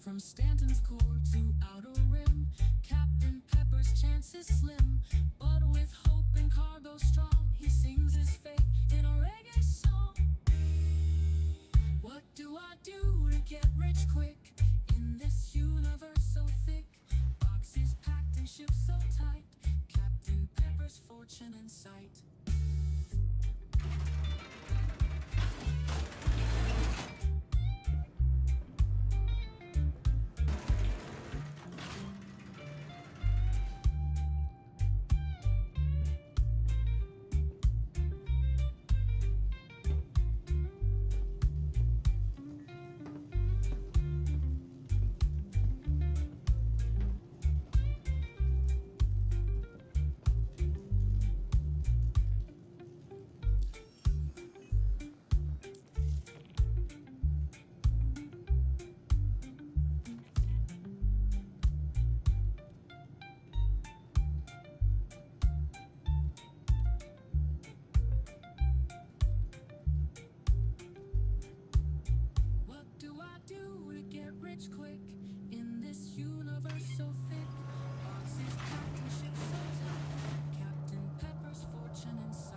From Stanton's core to outer rim, Captain Pepper's chances slim. But with hope and cargo strong, he sings his fate in a reggae song. What do I do to get rich quick in this universe so thick? Boxes packed and ships so tight, Captain Pepper's fortune in sight. Quick in this universe so thick, boxes packed and ships so tight, Captain Pepper's fortune in sight.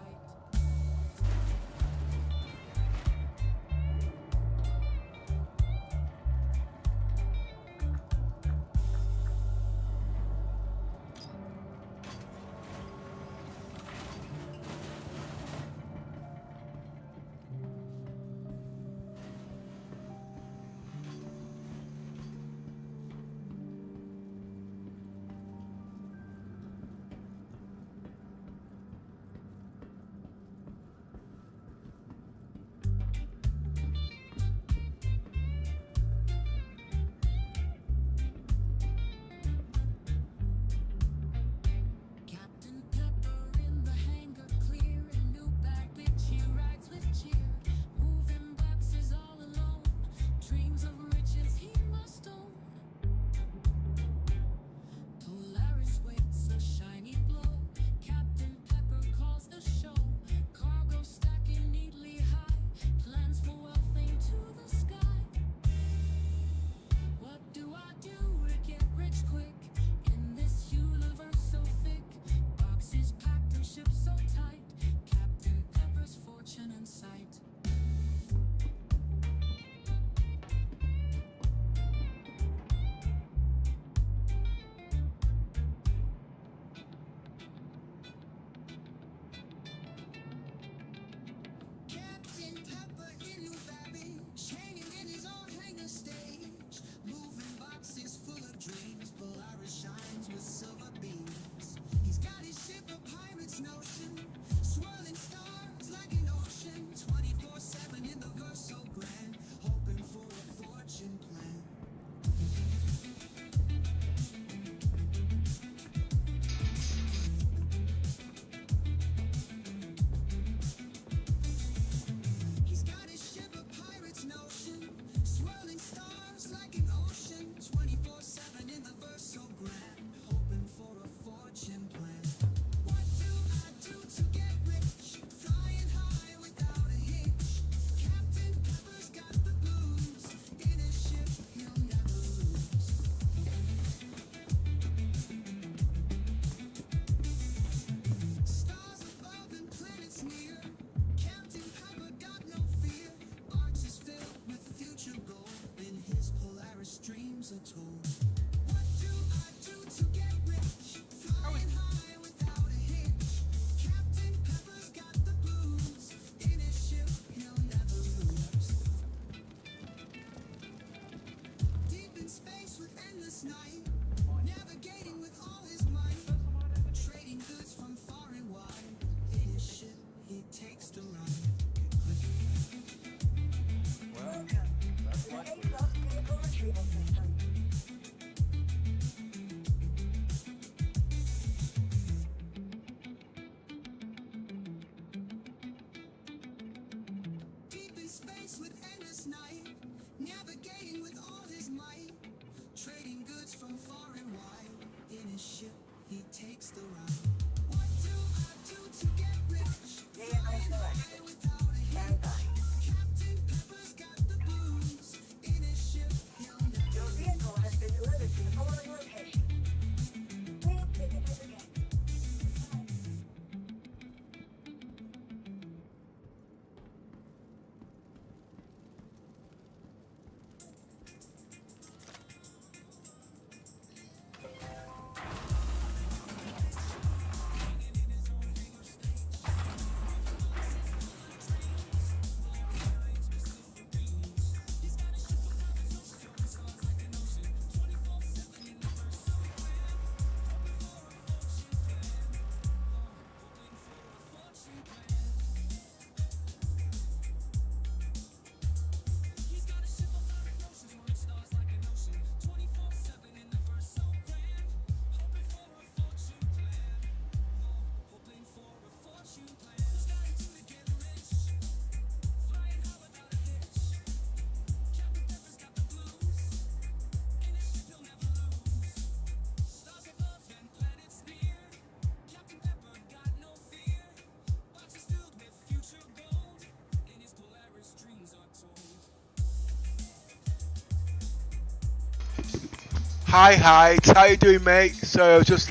Hi, hi, how you doing, mate? So I was just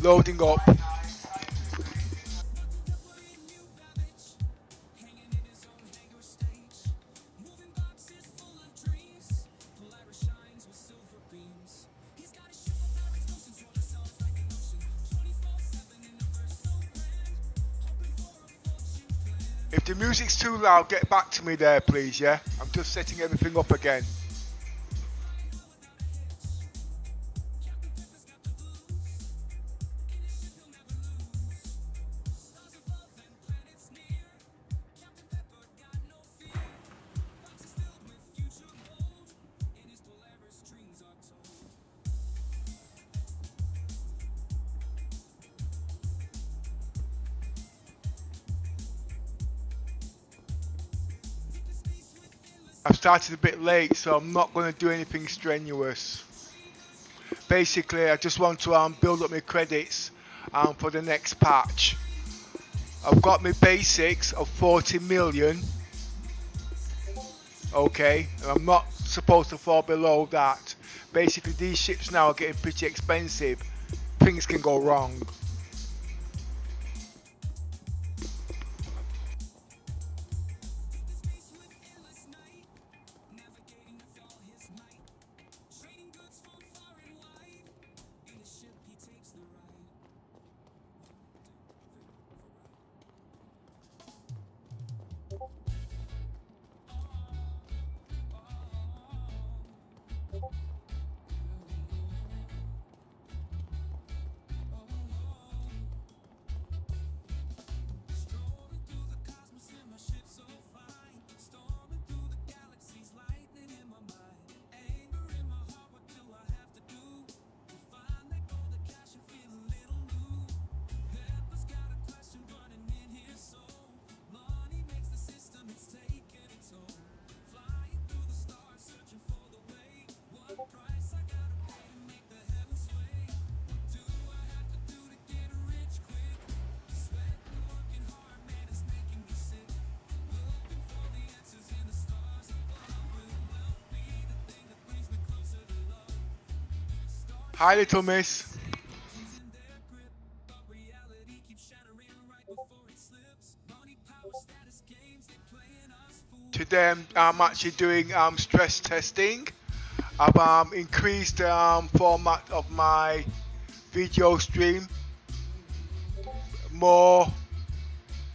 loading up. If the music's too loud, get back to me there, please, yeah? I'm just setting everything up again. I've started a bit late, so I'm not going to do anything strenuous. Basically, I just want to build up my credits for the next patch. I've got my basics of 40 million, okay, and I'm not supposed to fall below that. Basically, these ships now are getting pretty expensive. Things can go wrong. Hi, little miss. Today I'm actually doing stress testing. I've increased the format of my video stream, more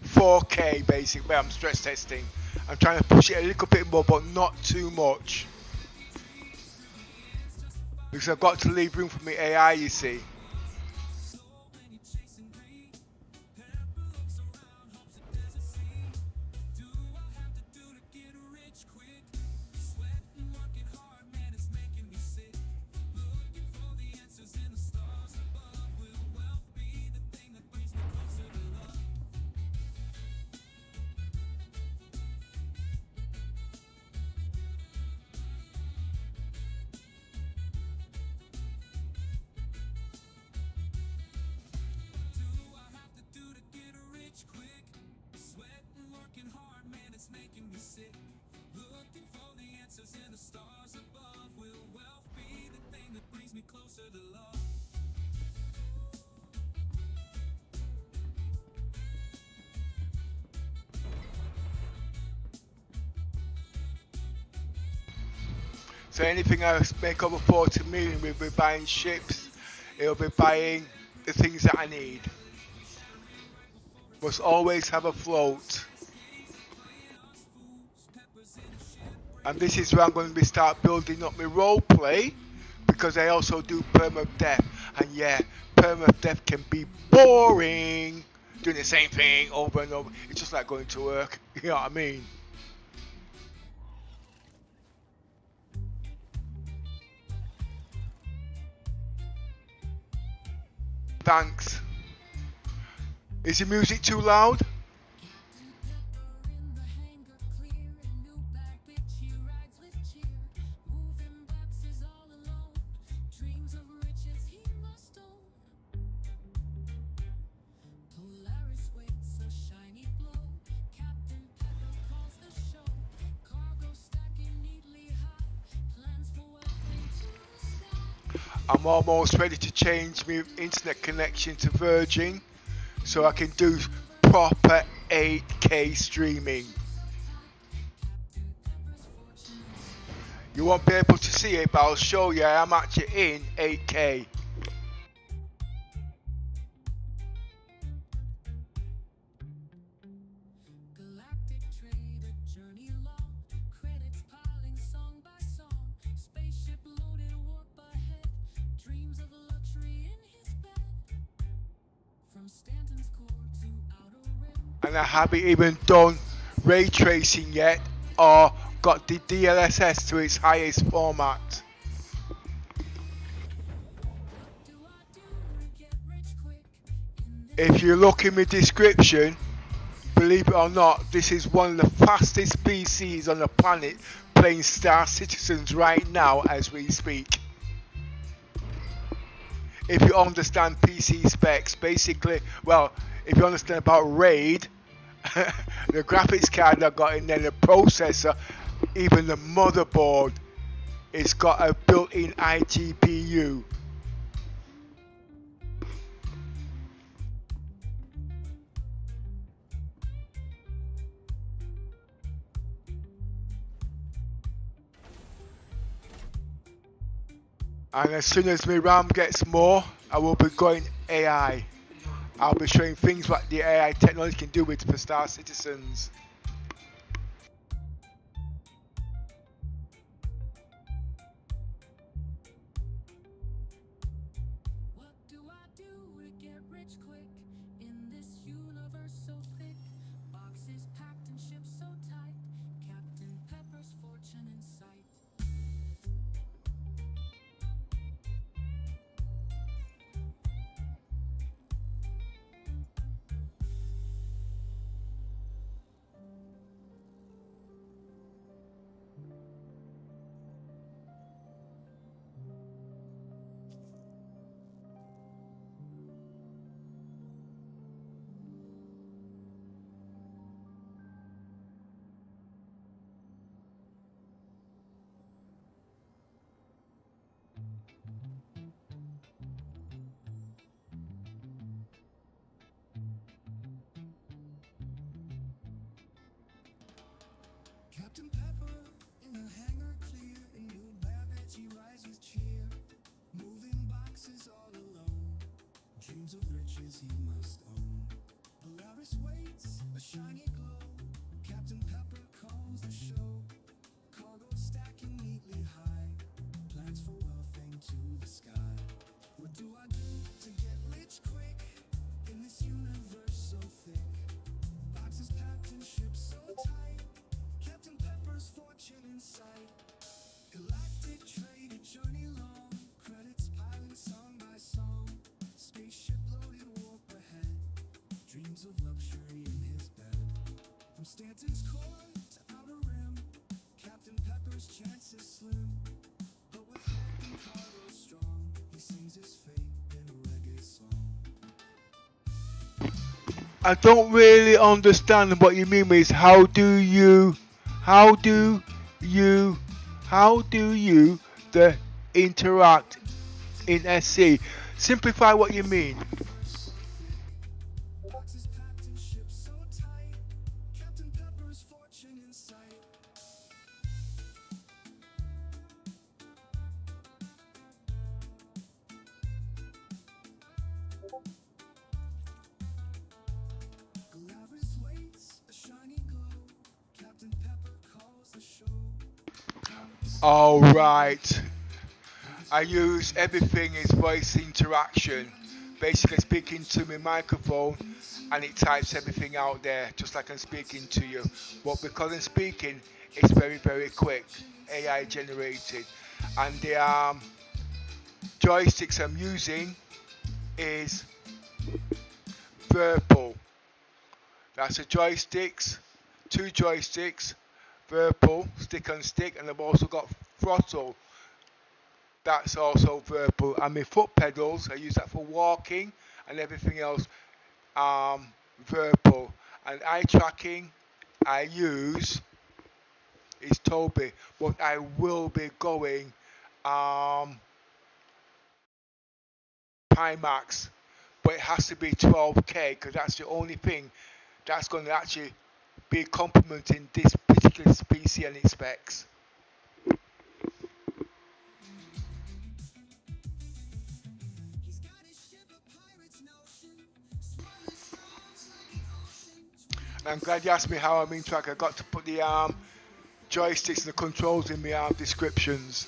4K basically. I'm stress testing. I'm trying to push it a little bit more, but not too much, because I've got to leave room for my AI, you see. So anything I make over 40 million, we'll be buying ships, it'll be buying the things that I need. Must always have a float. And this is where I'm going to start building up my roleplay, because I also do permadeath. And yeah, permadeath can be boring, doing the same thing over and over. It's just like going to work, you know what I mean? Thanks. Is the music too loud? I'm almost ready to change my internet connection to Virgin so I can do proper 8K streaming. You won't be able to see it, but I'll show you I'm actually in 8K. Galactic trade, a journey long, credits piling song by song, spaceship loaded, warp ahead, dreams of luxury in his bed. From Stanton's core to outer rim. And I haven't even done ray tracing yet or got the DLSS to its highest format. Do I do to get rich quick in this? If you look in the description, believe it or not, this is one of the fastest PCs on the planet playing Star Citizens right now as we speak. If you understand PC specs, basically, well, if you understand about RAID, the graphics card I got in there, the processor, even the motherboard, it's got a built-in iGPU. And as soon as my RAM gets more, I will be going AI. I'll be showing things what the AI technology can do with for Star Citizens. What do I do to get rich quick in this universe so thick? Boxes packed and shipped so tight. Captain Pepper's fortune in sight. Captain Pepper in a hangar clear, a new lab that you rise with cheer. Moving boxes all alone, dreams of riches he must own. Polaris waits, a shiny glow. Captain Pepper calls the show. Cargo stacking neatly high, plans for wealth into the sky. What do I do to get rich quick in this universe so thick? Boxes packed and shipped so tight. Captain Pepper's fortune in sight. Galactic trade, a journey long. Credits piling song by song. Spaceship loaded, warp ahead. Dreams of luxury in his bed. From Stanton's core to outer rim. Captain Pepper's chances slim. But with hope and cargo strong, he sings his fate in a reggae song. I don't really understand what you mean with how do you the interact in SC. Simplify what you mean. Boxes packed and shipped so tight. Captain Pepper's fortune in sight. Galaxies waits, a shiny glow. Captain Pepper calls the show. Alright. I use everything as voice interaction. Basically speaking to my microphone and it types everything out there just like I'm speaking to you. But because I'm speaking, it's very, very quick. AI generated. And the joysticks I'm using is Virtual. That's the joysticks, two joysticks, Virtual, stick on stick, and I've also got throttle. That's also Virtual. And my foot pedals, I use that for walking and everything else, Virtual. And eye tracking, I use is Toby, but I will be going Pimax, but it has to be 12K because that's the only thing that's going to actually be complementing this particular PC and its specs. He's got his ship of pirates notion, swirling storms like an ocean. And I'm glad you asked me how I'm into it. I got to put the joysticks and the controls in the descriptions.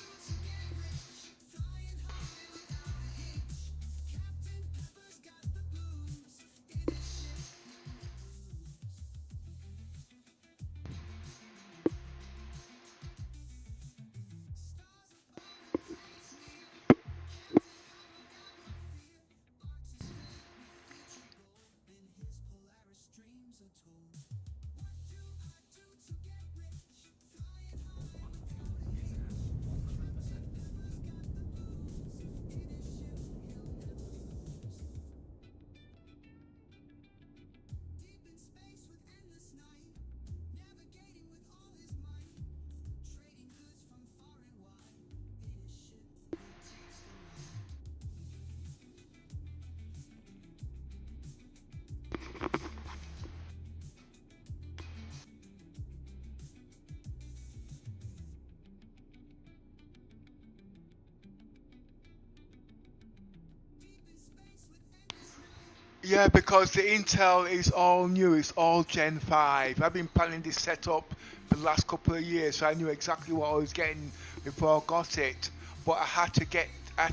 Yeah, because the Intel is all new, it's all Gen 5. I've been planning this setup for the last couple of years, so I knew exactly what I was getting before I got it. But I had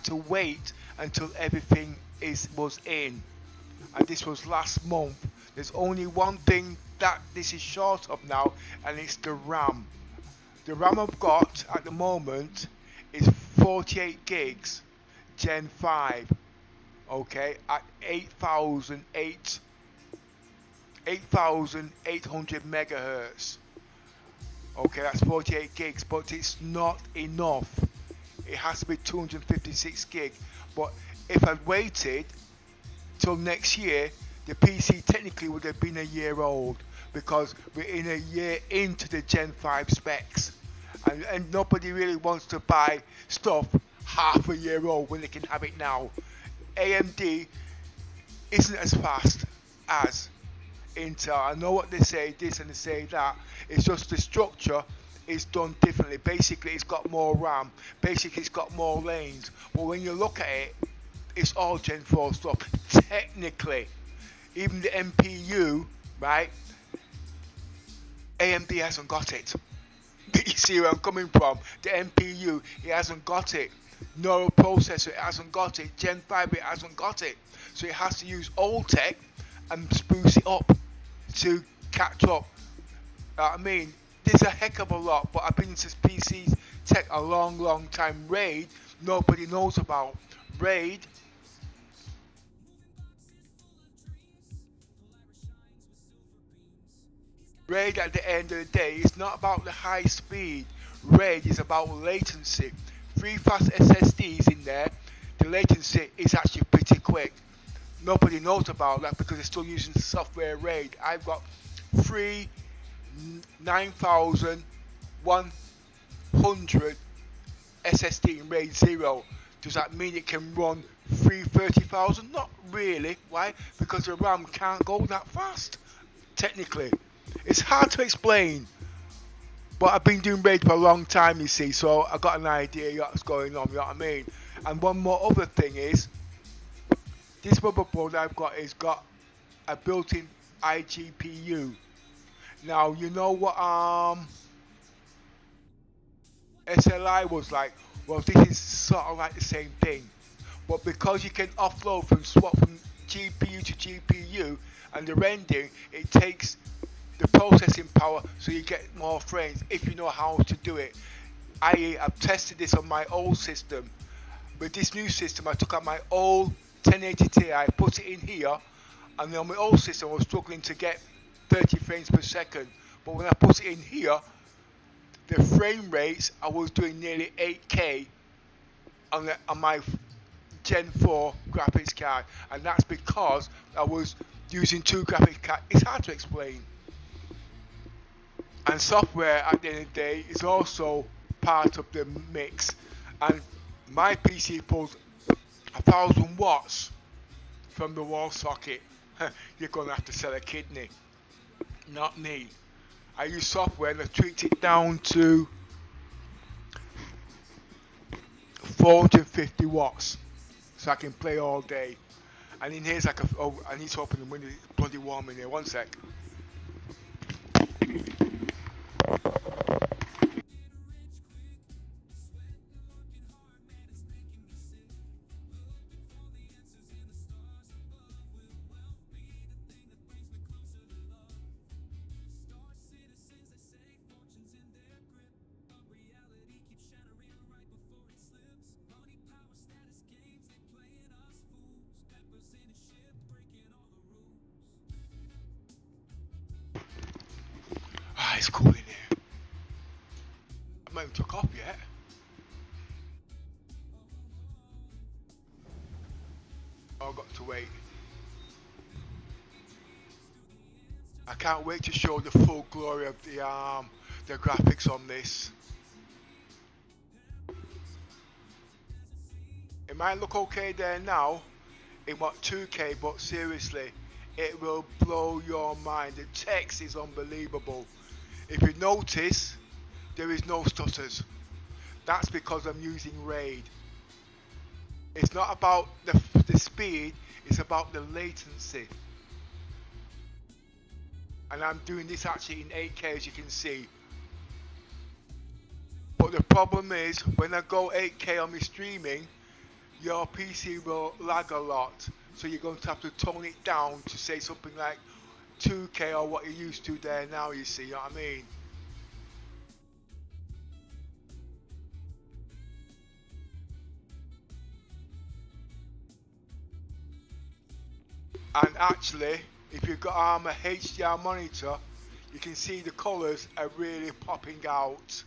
to wait until everything was in. And this was last month. There's only one thing that this is short of now, and it's the RAM. The RAM I've got at the moment is 48 gigs, Gen 5. Okay, at 8,800 megahertz. Okay, that's 48 gigs, but it's not enough. It has to be 256 gig. But if I'd waited till next year, the PC technically would have been a year old, because we're in a year into the Gen 5 specs, and nobody really wants to buy stuff half a year old when they can have it now. AMD isn't as fast as Intel. I know what they say this and they say that. It's just the structure is done differently. Basically, it's got more RAM. Basically, it's got more lanes. But when you look at it, it's all Gen 4 stuff. Technically, even the MPU, right? AMD hasn't got it. You see where I'm coming from? The MPU, it hasn't got it. Neural processor, it hasn't got it. Gen 5, it hasn't got it. So it has to use old tech and spruce it up to catch up. I mean, there's a heck of a lot, but I've been into PC tech a long time. RAID, nobody knows about. RAID at the end of the day is not about the high speed. RAID is about latency. 3 fast SSDs in there, the latency is actually pretty quick. Nobody knows about that because they're still using the software RAID. I've got 3 9100 SSD in RAID 0. Does that mean it can run 30,000? Not really. Why? Because the RAM can't go that fast. Technically, it's hard to explain. But I've been doing RAID for a long time, you see, so I got an idea what's going on, you know what I mean? And one more other thing is, this motherboard I've got is got a built-in iGPU. Now, you know what SLI was like? Well, this is sort of like the same thing. But because you can offload swap from GPU to GPU, and the rendering, it takes the processing power so you get more frames if you know how to do it. I've tested this on my old system. With this new system, I took out my old 1080 Ti, put it in here, and on my old system I was struggling to get 30 frames per second. But when I put it in here, the frame rates, I was doing nearly 8K on my Gen 4 graphics card, and that's because I was using 2 graphics cards. It's hard to explain. And software at the end of the day is also part of the mix, and my PC pulls 1,000 watts from the wall socket. You're gonna have to sell a kidney, not me. I use software and I tweaked it down to 450 watts, so I can play all day. And in here's like I need to open the window. It's bloody warm in here. One sec. Ah, it's cool in here. I haven't even took off yet. Oh, I've got to wait. I can't wait to show the full glory of the graphics on this. It might look okay there now in what 2K, but seriously, it will blow your mind. The text is unbelievable. If you notice, there is no stutters. That's because I'm using RAID. It's not about the speed, it's about the latency. And I'm doing this actually in 8K, as you can see. But the problem is, when I go 8K on my streaming, your PC will lag a lot. So you're going to have to tone it down to say something like 2K or what you're used to there now, you see, you know what I mean? And actually, if you've got a HDR monitor, you can see the colours are really popping out.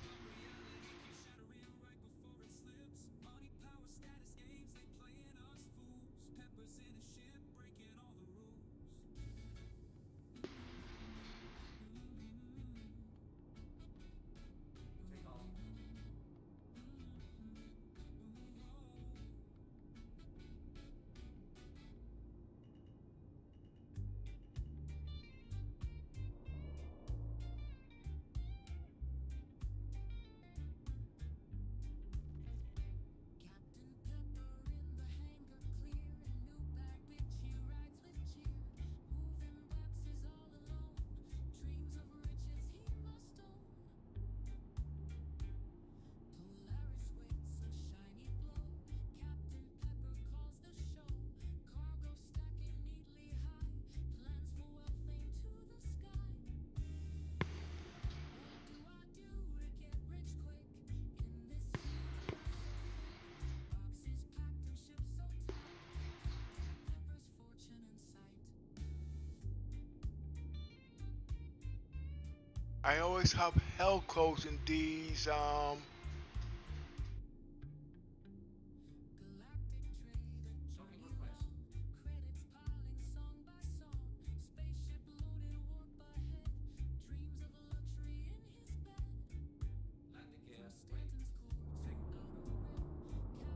I always have hell closing these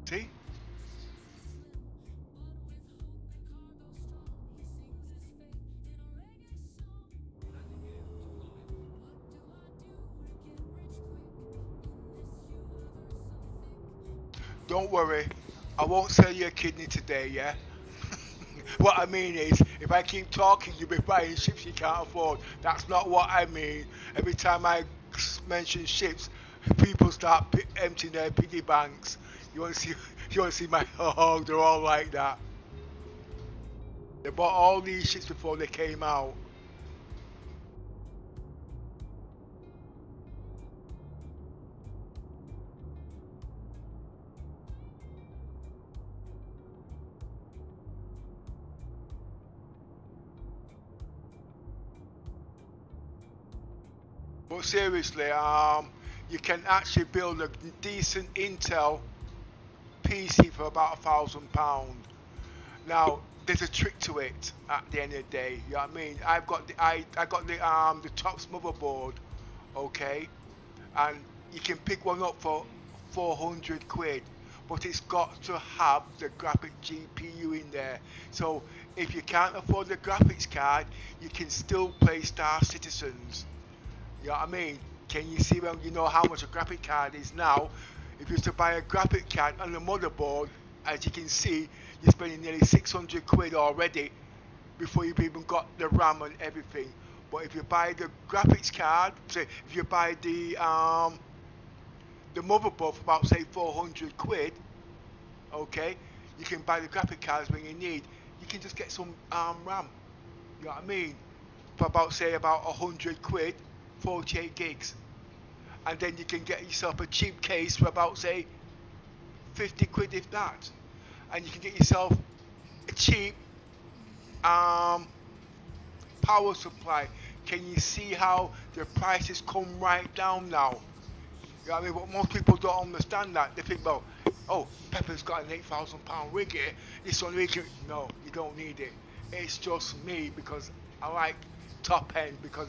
see? Don't worry, I won't sell you a kidney today, yeah? What I mean is, if I keep talking, you'll be buying ships you can't afford. That's not what I mean. Every time I mention ships, people start emptying their piggy banks. You want to see my, oh, they're all like that. They bought all these ships before they came out. But seriously, you can actually build a decent Intel PC for about £1,000. Now, there's a trick to it. At the end of the day, you know what I mean. I've got the Tops motherboard, okay, and you can pick one up for 400 quid. but it's got to have the graphic GPU in there. So if you can't afford the graphics card, you can still play Star Citizens. You know what I mean? Can you see when you know how much a graphic card is now? If you used to buy a graphic card and a motherboard, as you can see, you're spending nearly 600 quid already before you've even got the RAM and everything. But if you buy the graphics card, say if you buy the motherboard for about say 400 quid, okay, you can buy the graphic cards when you need. You can just get some RAM. You know what I mean? For about say about 100 quid, 48 gigs, and then you can get yourself a cheap case for about say 50 quid if that, and you can get yourself a cheap power supply. Can you see how the prices come right down now? You know what I mean? But most people don't understand that. They think, well, oh, Pepper's got an £8,000 rig here. This one rig, no, you don't need it. It's just me because I like top end, because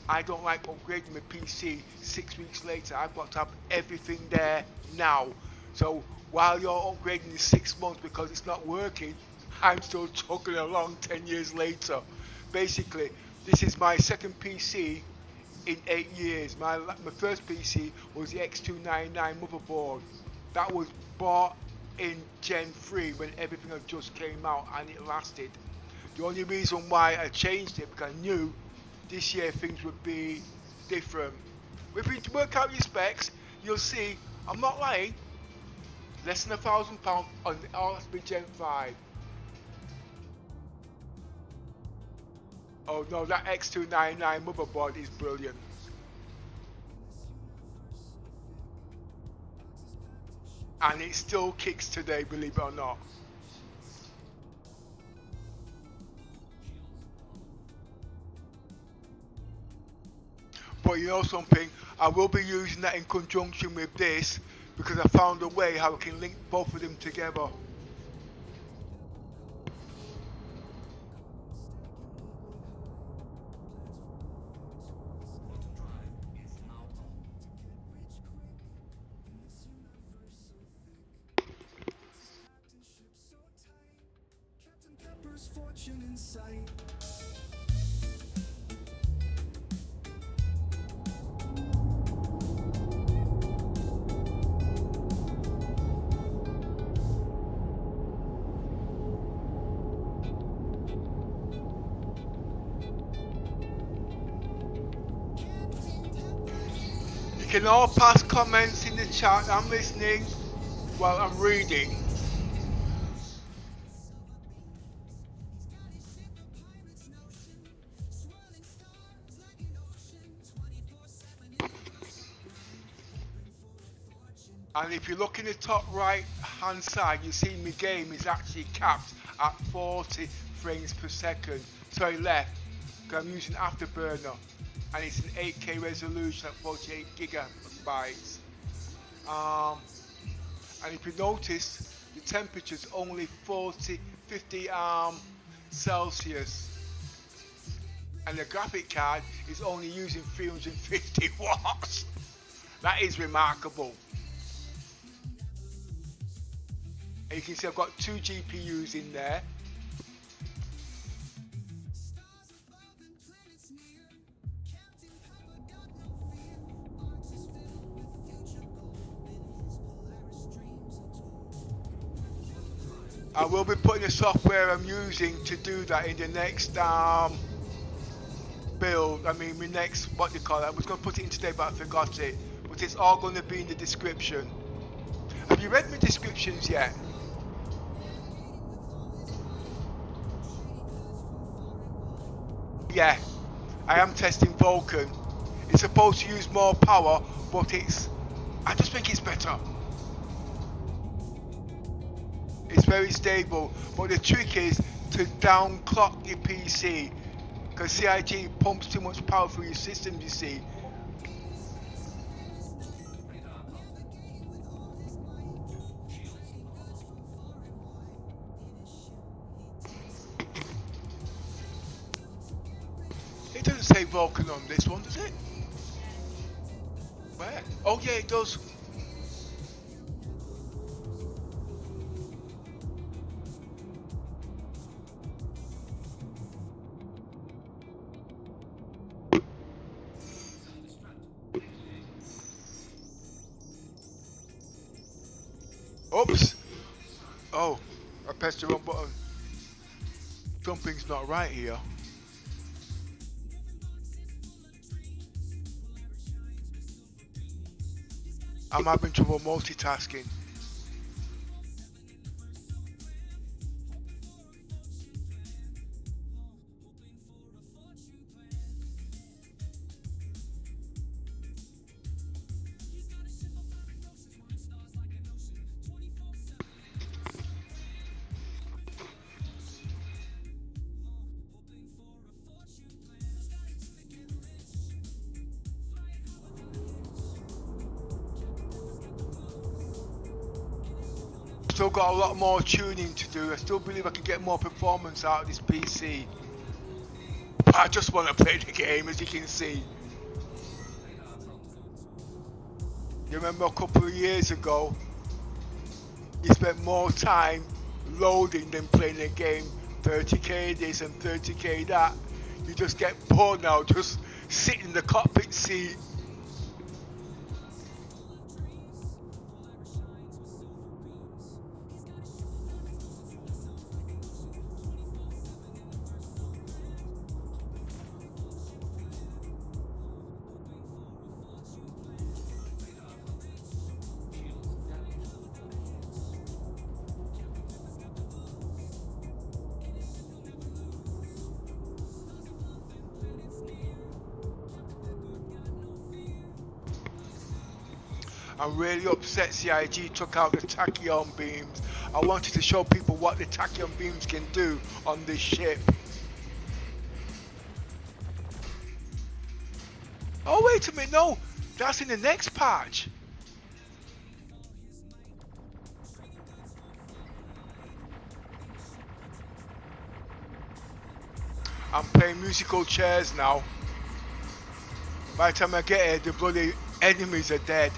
I don't like upgrading my PC 6 weeks later. I've got to have everything there now. So while you're upgrading in 6 months because it's not working, I'm still chugging along 10 years later. Basically, this is my second PC in 8 years. My first PC was the X299 motherboard. That was bought in Gen 3 when everything had just came out, and it lasted. The only reason why I changed it because I knew this year things would be different. If you work out your specs, you'll see, I'm not lying, less than £1,000 on the RSP Gen 5. Oh no, that X299 motherboard is brilliant. And it still kicks today, believe it or not. But you know something, I will be using that in conjunction with this because I found a way how I can link both of them together. Fortune in sight. You can all pass comments in the chat. I'm listening while I'm reading. And if you look in the top right hand side, you see my game is actually capped at 40 frames per second. Sorry, left, because I'm using Afterburner, and it's an 8K resolution at 48 gigabytes. And if you notice, the temperature is only 50 Celsius, and the graphic card is only using 350 watts. That is remarkable. And you can see I've got 2 GPUs in there. I will be putting the software I'm using to do that in the next build. I mean, my next, what do you call it? I was going to put it in today, but I forgot it. But it's all going to be in the description. Have you read my descriptions yet? Yeah, I am testing Vulkan. It's supposed to use more power, but I just think it's better. It's very stable, but the trick is to downclock your PC, because CIG pumps too much power through your system, you see. It doesn't say Vulkan on this one, does it? Where? Oh yeah, it does. Oops. Oh, I pressed the wrong button. Something's not right here. I'm having trouble multitasking. Still got a lot more tuning to do. I still believe I can get more performance out of this PC. But I just want to play the game, as you can see. You remember a couple of years ago, you spent more time loading than playing the game. 30k this and 30k that. You just get bored now, just sitting in the cockpit seat. I'm really upset CIG took out the tachyon beams. I wanted to show people what the tachyon beams can do on this ship. Oh wait a minute, no, that's in the next patch. I'm playing musical chairs now. By the time I get here, the bloody enemies are dead.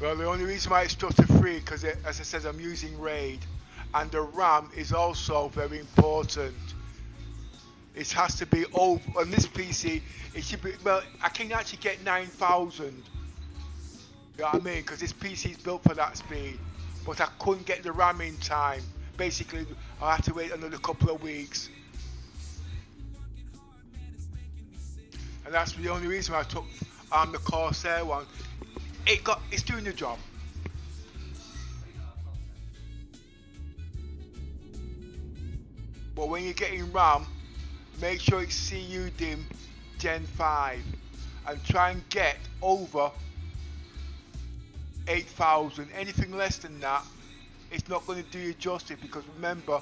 Well, the only reason why it's stutter free because, as I said, I'm using RAID, and the RAM is also very important. It has to be over on this PC. It should be, well, I can actually get 9,000. You know what I mean? Because this PC is built for that speed, but I couldn't get the RAM in time. Basically, I had to wait another couple of weeks, and that's the only reason why I took the Corsair one. It's doing the job. But when you're getting RAM, make sure it's CU-DIMM Gen 5 and try and get over 8,000. Anything less than that, it's not going to do you justice, because remember,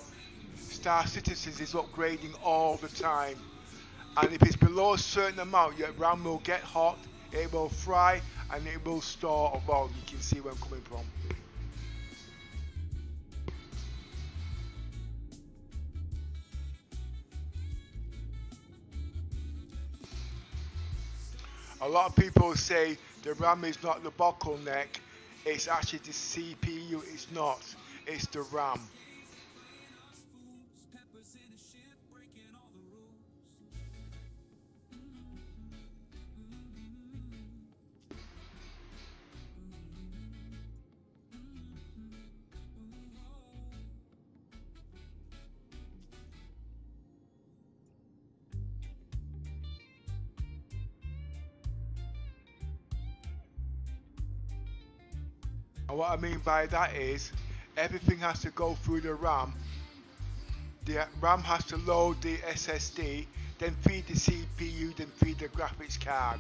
Star Citizens is upgrading all the time, and if it's below a certain amount, your RAM will get hot, it will fry, and it will store. Well, you can see where I'm coming from. A lot of people say the RAM is not the bottleneck, it's actually the CPU. It's not, it's the RAM. And what I mean by that is everything has to go through the RAM. The RAM has to load the SSD, then feed the CPU, then feed the graphics card.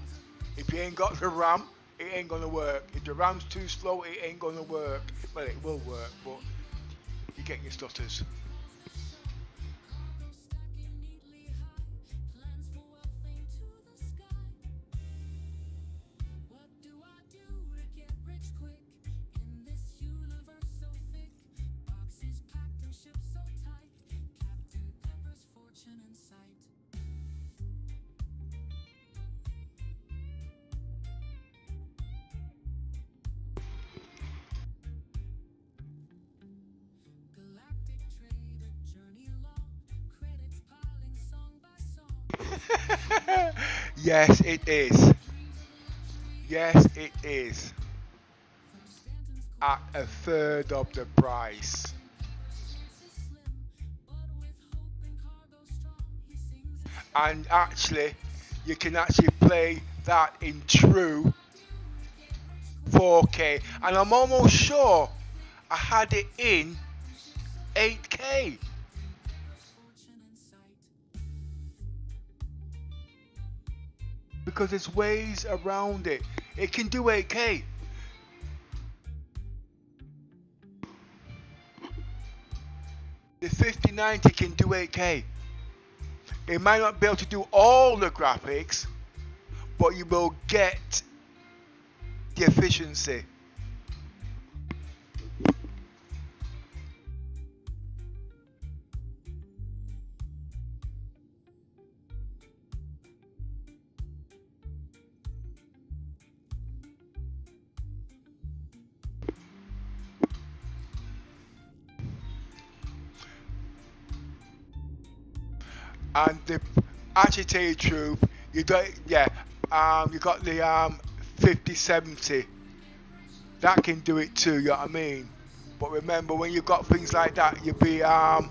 If you ain't got the RAM, it ain't gonna work. If the RAM's too slow, it ain't gonna work. Well, it will work, but you're getting your stutters. Yes, it is. Yes, it is. At a third of the price. And actually, you can actually play that in true 4K. And I'm almost sure I had it in 8K. Because there's ways around it. It can do 8K. The 5090 can do 8K. It might not be able to do all the graphics, but you will get the efficiency. And the actually tell you the truth, you got you got the 5070. That can do it too, you know what I mean? But remember, when you've got things like that, you'll be your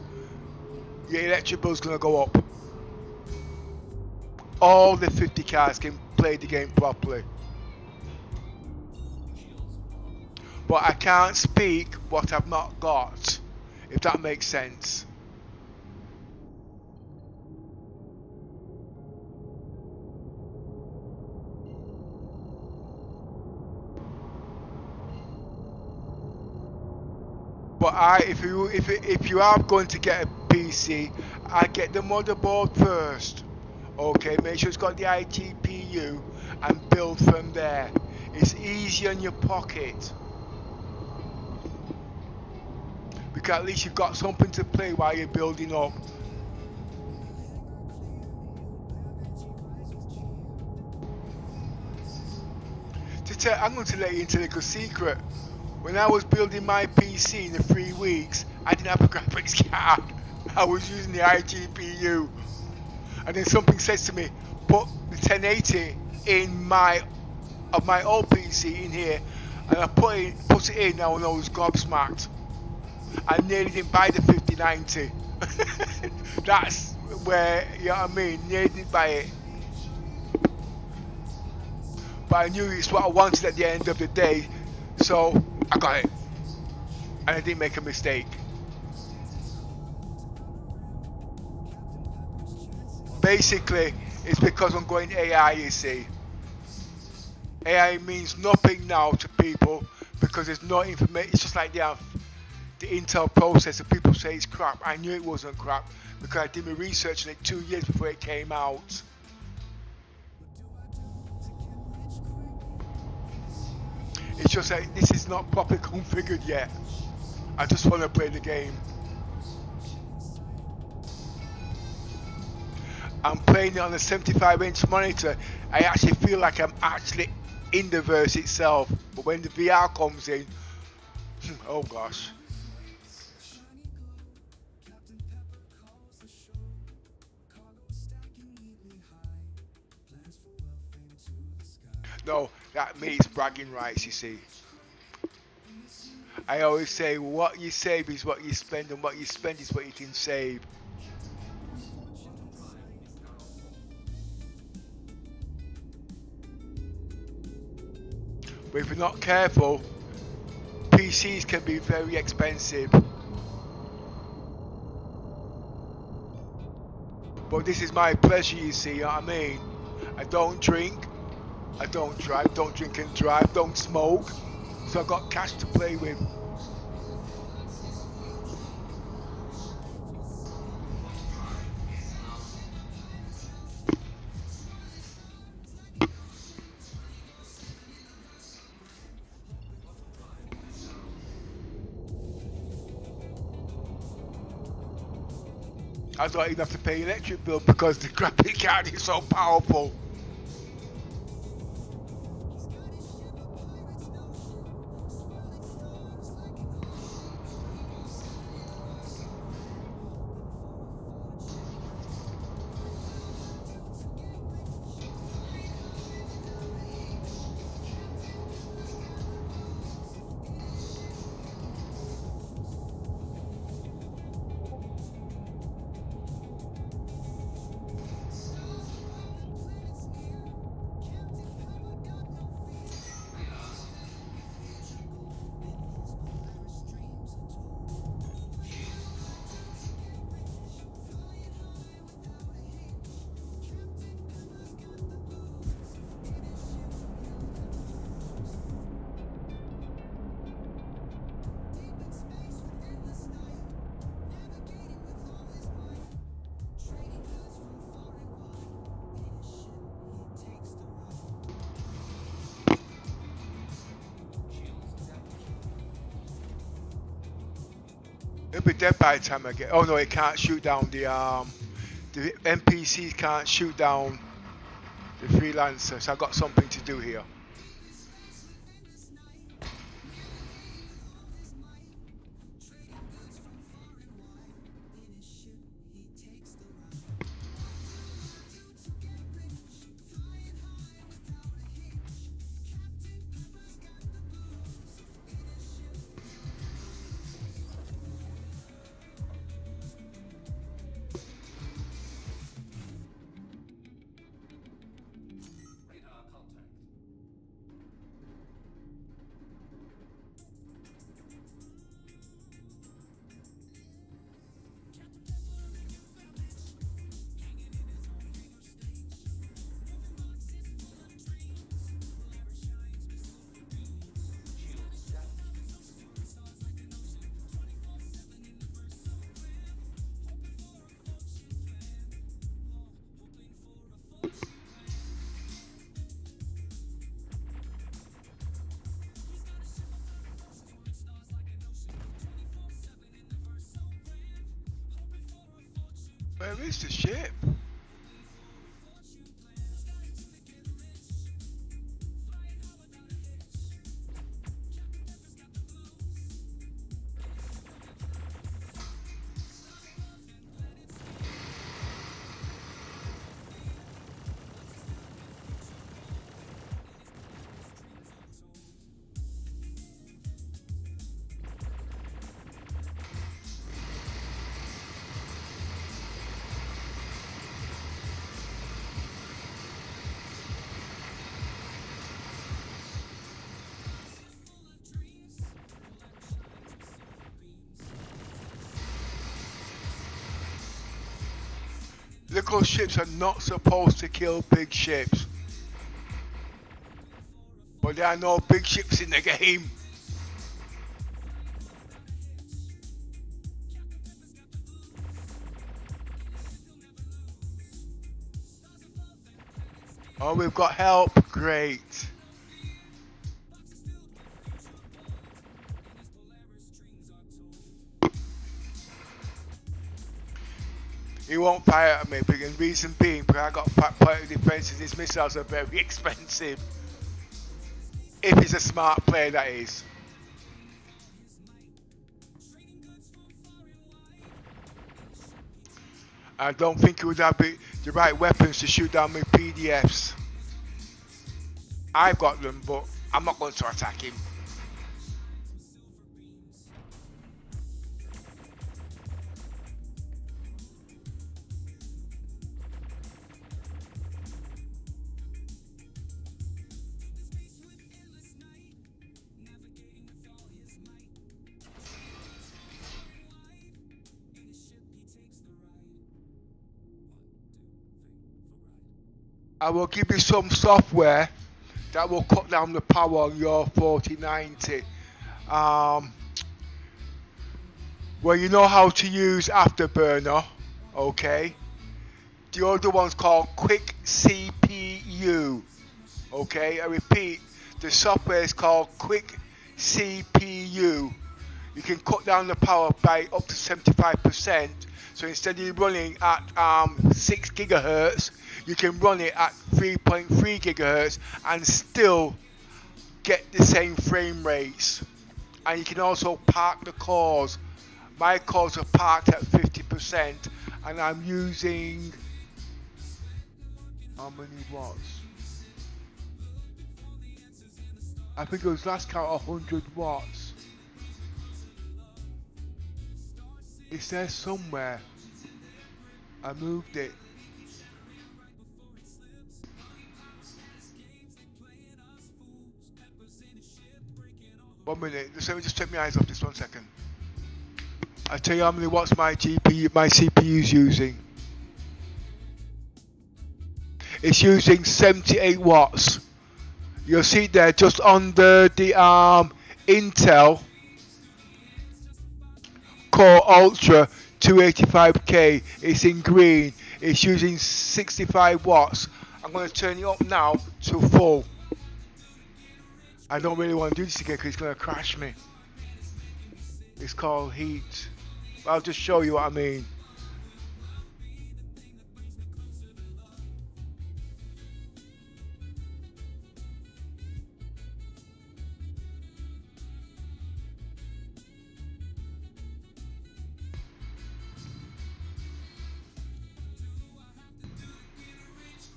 electric bill's gonna go up. All the 50 cards can play the game properly. But I can't speak what I've not got, if that makes sense. But if you are going to get a PC, I get the motherboard first. Okay, make sure it's got the iGPU and build from there. It's easier in your pocket. Because at least you've got something to play while you're building up. I'm going to let you into a little secret. When I was building my PC in the 3 weeks, I didn't have a graphics card. I was using the iGPU. And then something says to me, put the 1080 in my old PC in here. And I put it in now, and I was gobsmacked. I nearly didn't buy the 5090. That's where, you know what I mean, nearly didn't buy it. But I knew it's what I wanted at the end of the day, so I got it. And I didn't make a mistake. Basically, it's because I'm going AI, you see. AI means nothing now to people because there's no information. It's just like the Intel processor. People say it's crap. I knew it wasn't crap because I did my research on it 2 years before it came out. It's just like this is not properly configured yet. I just want to play the game. I'm playing it on a 75-inch monitor. I actually feel like I'm actually in the verse itself. But when the VR comes in, oh gosh. No, that means bragging rights, you see. I always say what you save is what you spend, and what you spend is what you can save. But if you're not careful, PCs can be very expensive. But this is my pleasure, you see, you know what I mean? I don't drink, I don't drive, don't drink and drive, don't smoke. So I've got cash to play with. I don't even have to pay electric bill because the graphic card is so powerful. It'll be dead by the time I get. Oh no, it can't shoot down the NPCs can't shoot down the freelancer. So I got something to do here. Where is the ship? Little ships are not supposed to kill big ships. But there are no big ships in the game. Oh, we've got help. Great. He won't fire at me, because the reason being, because I got fat point of defense, and his missiles are very expensive. If he's a smart player, that is. I don't think he would have the right weapons to shoot down my PDFs. I've got them, but I'm not going to attack him. I will give you some software that will cut down the power on your 4090. Well, you know how to use Afterburner, okay? The other one's called Quick CPU, okay? I repeat, the software is called Quick CPU. You can cut down the power by up to 75%. So instead of running at 6 gigahertz, you can run it at 3.3 gigahertz and still get the same frame rates. And you can also park the cores. My cores are parked at 50%, and I'm using how many watts? I think it was last count 100 watts. It says somewhere. I moved it. One minute, let me just take my eyes off this 1 second. I'll tell you how many watts my CPU is using. It's using 78 watts. You'll see there just under the Intel Core Ultra 285K. It's in green. It's using 65 watts. I'm going to turn it up now to full. I don't really want to do this again because it's going to crash me. It's called heat. I'll just show you what I mean.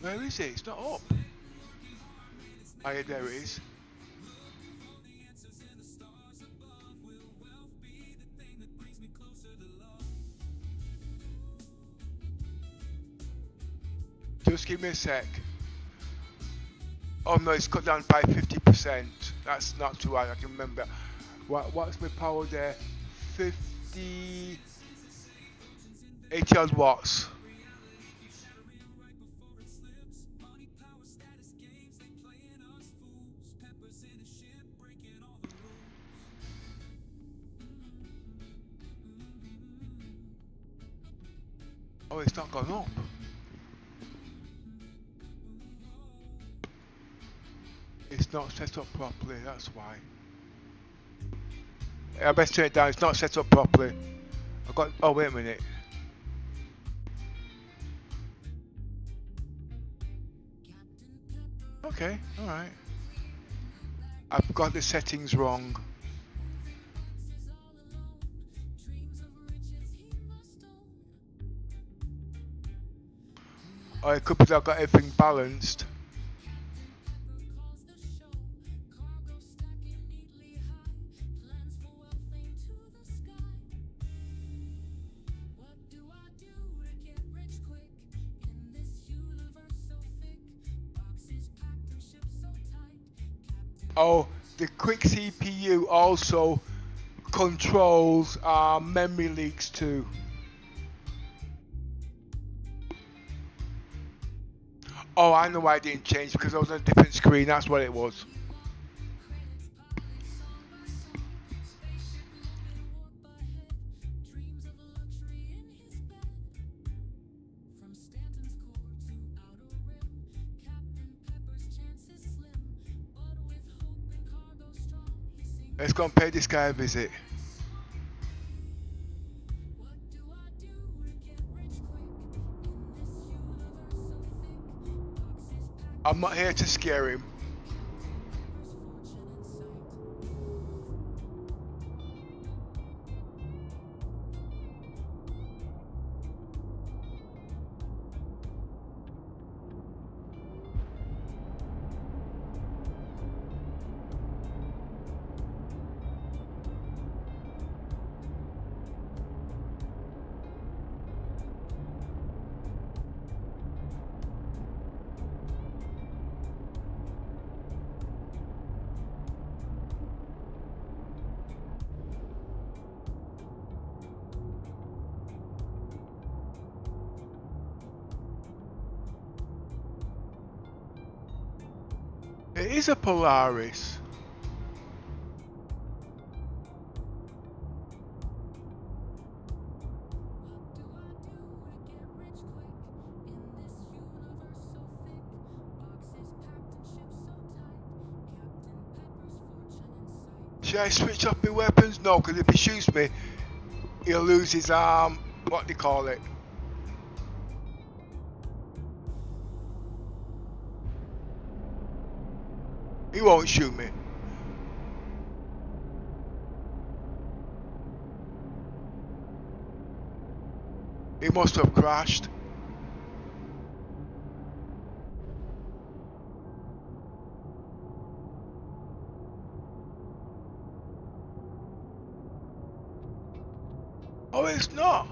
Where is it? It's not up. Oh yeah, there it is. Just give me a sec. Oh no, it's cut down by 50%. That's not too high, I can remember. What's my power there? 80 odd watts. Oh, it's not gone up. It's not set up properly, that's why. I best turn it down, it's not set up properly. I've got, oh wait a minute. Okay, alright. I've got the settings wrong. Oh, it could be that I've got everything balanced. Oh, the quick CPU also controls memory leaks too. Oh, I know why it didn't change, because I was on a different screen, that's what it was. Let's go and pay this guy a visit. I'm not here to scare him. It is a Polaris. Should I switch off my weapons? No, because if he shoots me, he'll lose his what do you call it? He won't shoot me. He must have crashed. Oh, it's not.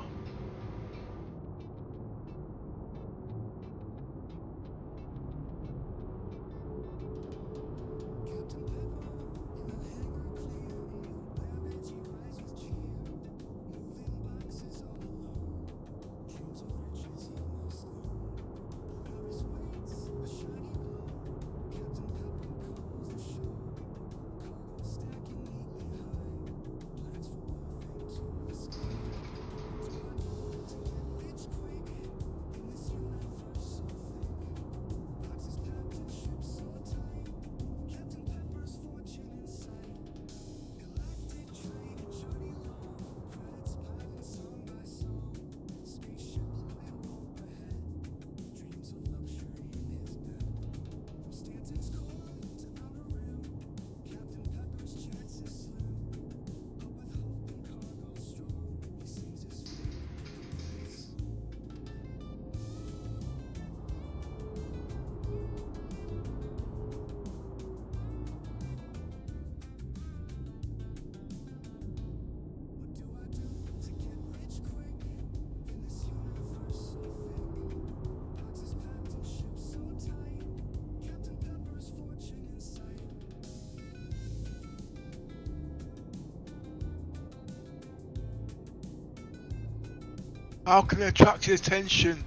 How can I attract his attention?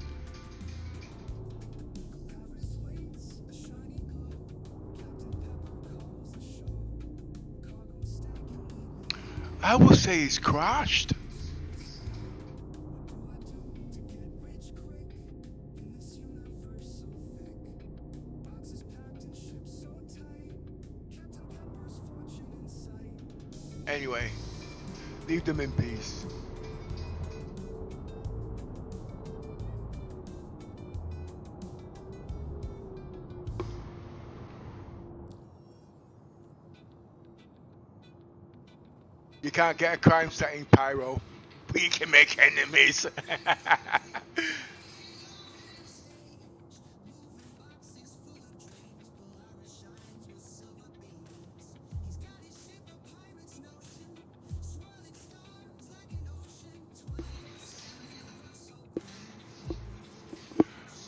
I will say he's crashed. Anyway, leave them in peace. You can't get a crime setting pyro, but you can make enemies.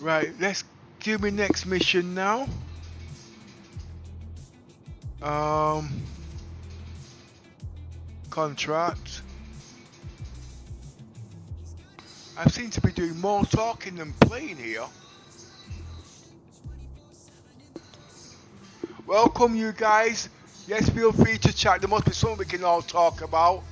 Right, let's do my next mission now. Contract. I seem to be doing more talking than playing here. Welcome you guys. Yes, feel free to chat. There must be something we can all talk about.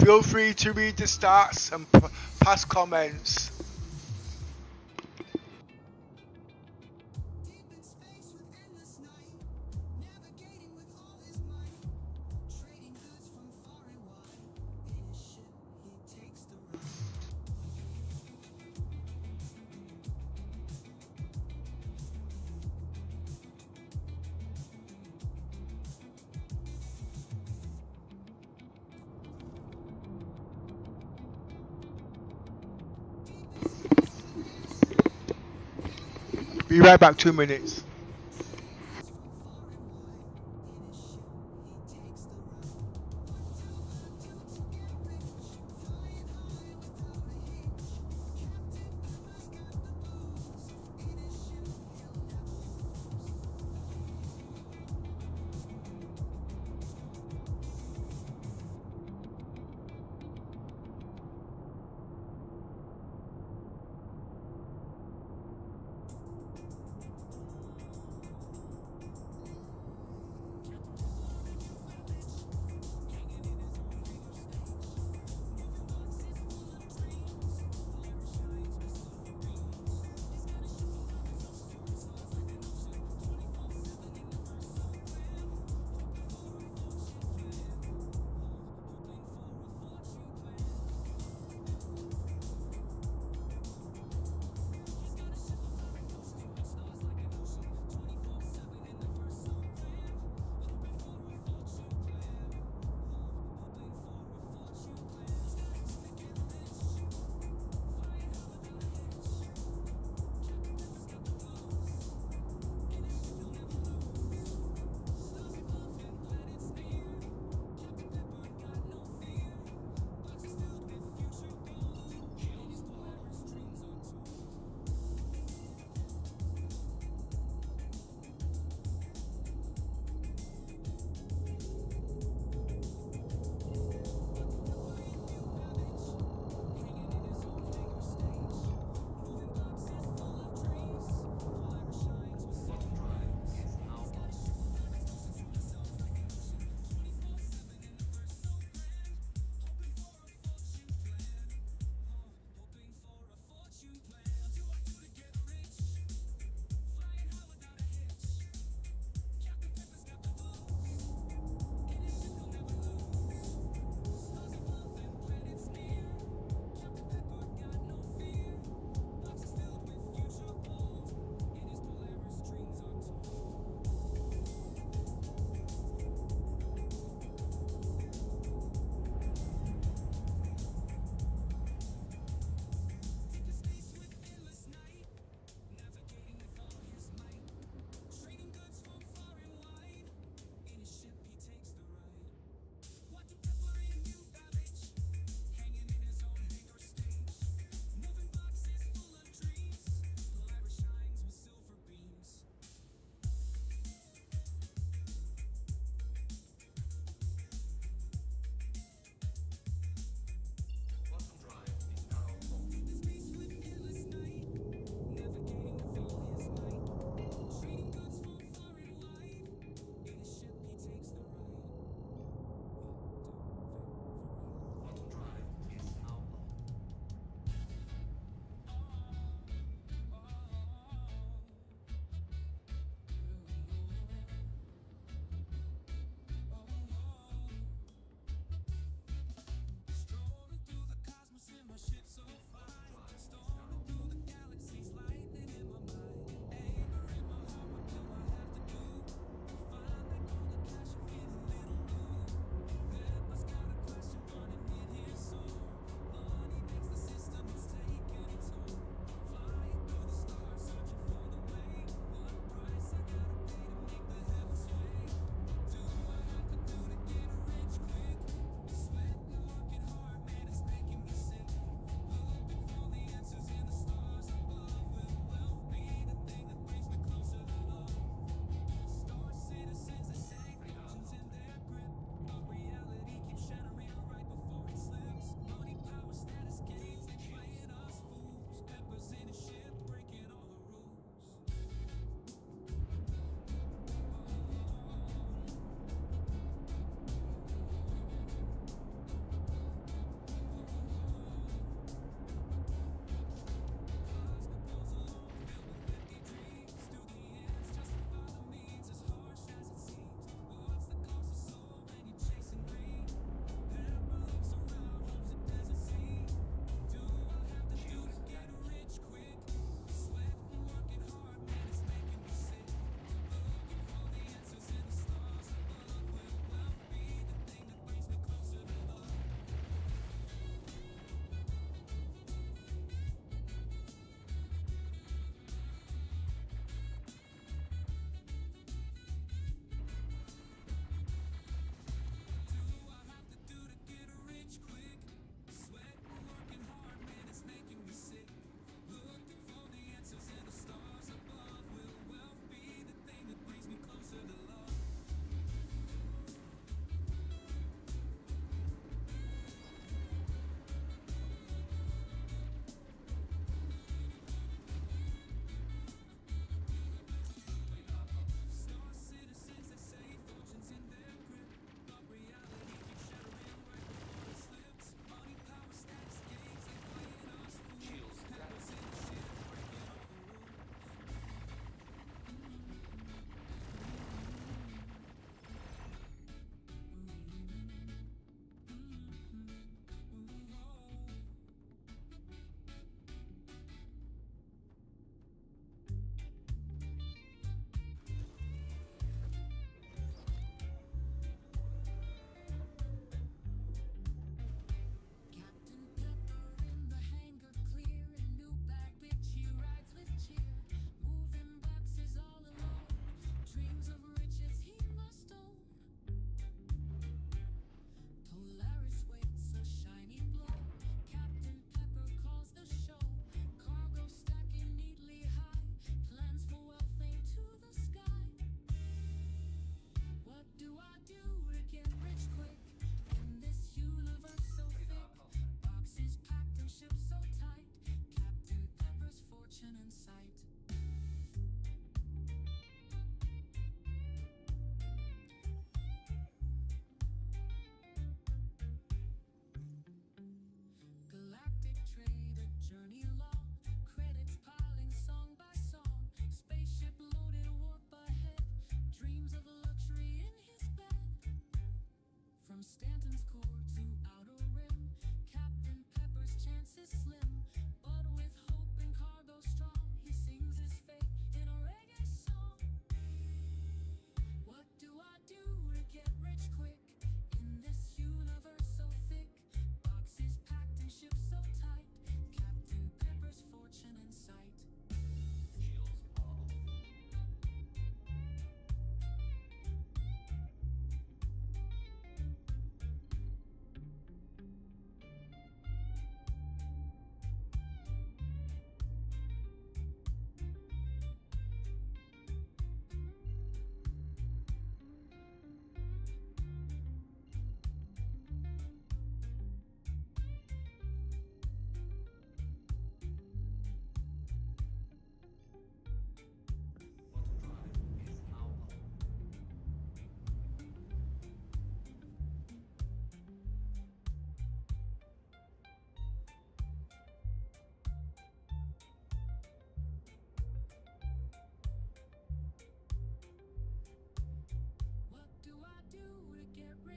Feel free to read the stats and past comments. Deep in space with endless night, navigating with all his might, trading goods from far and wide. In his ship, he takes the ride. Be right back, 2 minutes.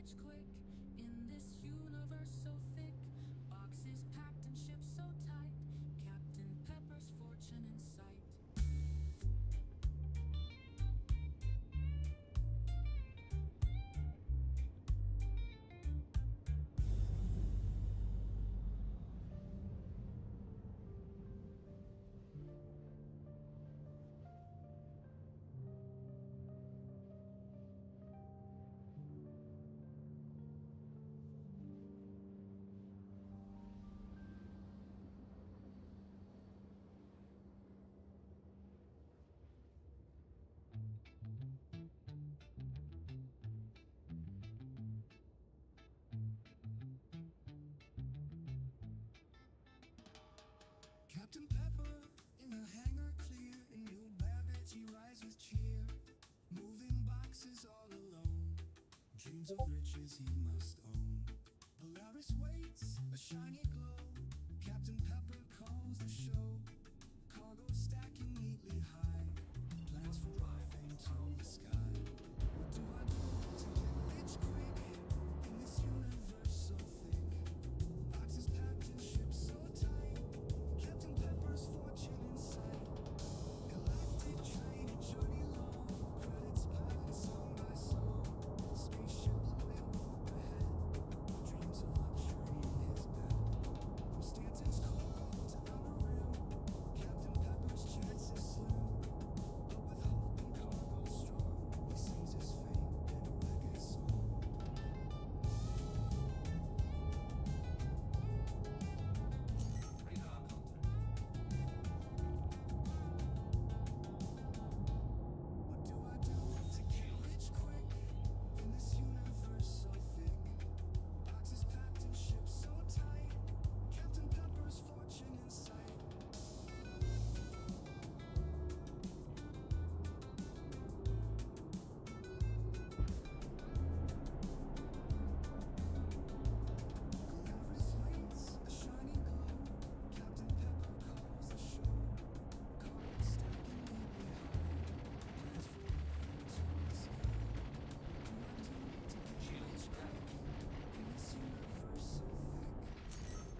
rich quick in this universe so thick. Boxes packed and ships so tight. Captain Pepper's fortune in sight. Captain Pepper in the hangar clear, and you Babbage, you rise with cheer. Moving boxes all alone, dreams of riches he must own. Polaris waits, a shiny glow. Captain Pepper calls the show. Cargo stacking neatly high, plans for rising to the sky. What do I do to get rich quick in this universe so thick? Boxes packed and ships so tight. Captain Pepper's fortune in sight. Galactic train, a journey long. Credits piling song by song. Spaceship loaded, walk ahead. Dreams of luxury in his bed. From Stanton's cargo to outer rim, Captain Pepper's chances slim. But with hope and cargo strong, he sings his fate in a reggae song. What do I do to get rich quick in this universe so thick? Boxes packed and ships so tight. Captain Pepper's fortune in sight. Polaris waits, a shiny glow. Captain Pepper calls the show. Cargo stacking neatly high. Plans for rising to the sky. What do I do to get rich quick in this universe so thick?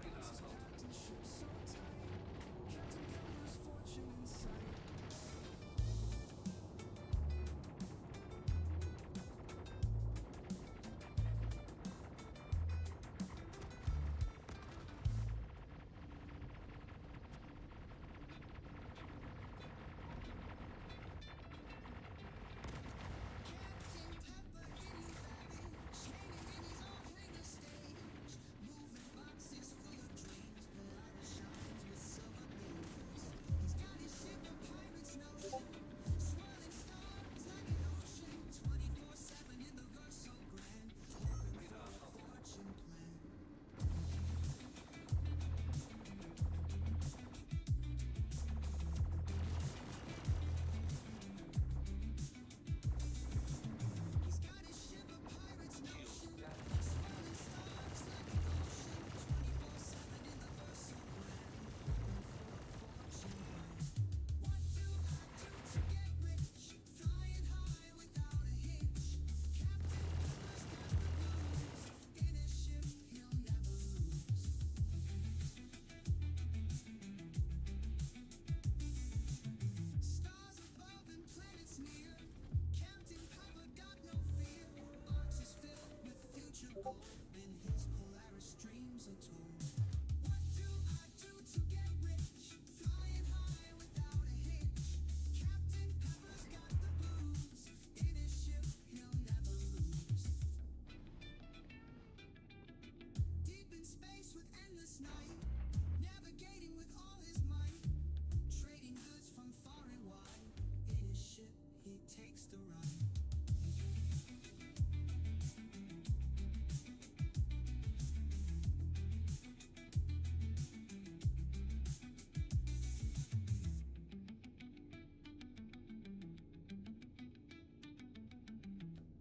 Boxes packed and ships so tight. Captain Pepper's fortune in sight. Captain Pepper in his Babbage, Shenanigans on the stage. Moving boxes full of dreams, Polaris shines with silver beams. He's got his ship of pirates notion, swirling stars like an ocean. 24/7 in the verse so grand, hoping for a fortune plan. He's got his ship of pirates notion, swirling stars like an ocean. 24/7 in the verse so grand, hoping for a fortune plan. What do I do to get rich? Flying high without a hitch. Captain Pepper's got the blues. In his ship he'll never lose. Stars above and planets near. Captain Pepper got no fear. Boxes filled with future gold. In his Polaris dreams are told. What do I do to get rich? Flying high without a hitch. Captain Pepper's got the blues. In his ship he'll never lose. Deep in space with endless night, navigating with all his might, trading goods from far and wide. In his ship he takes the ride.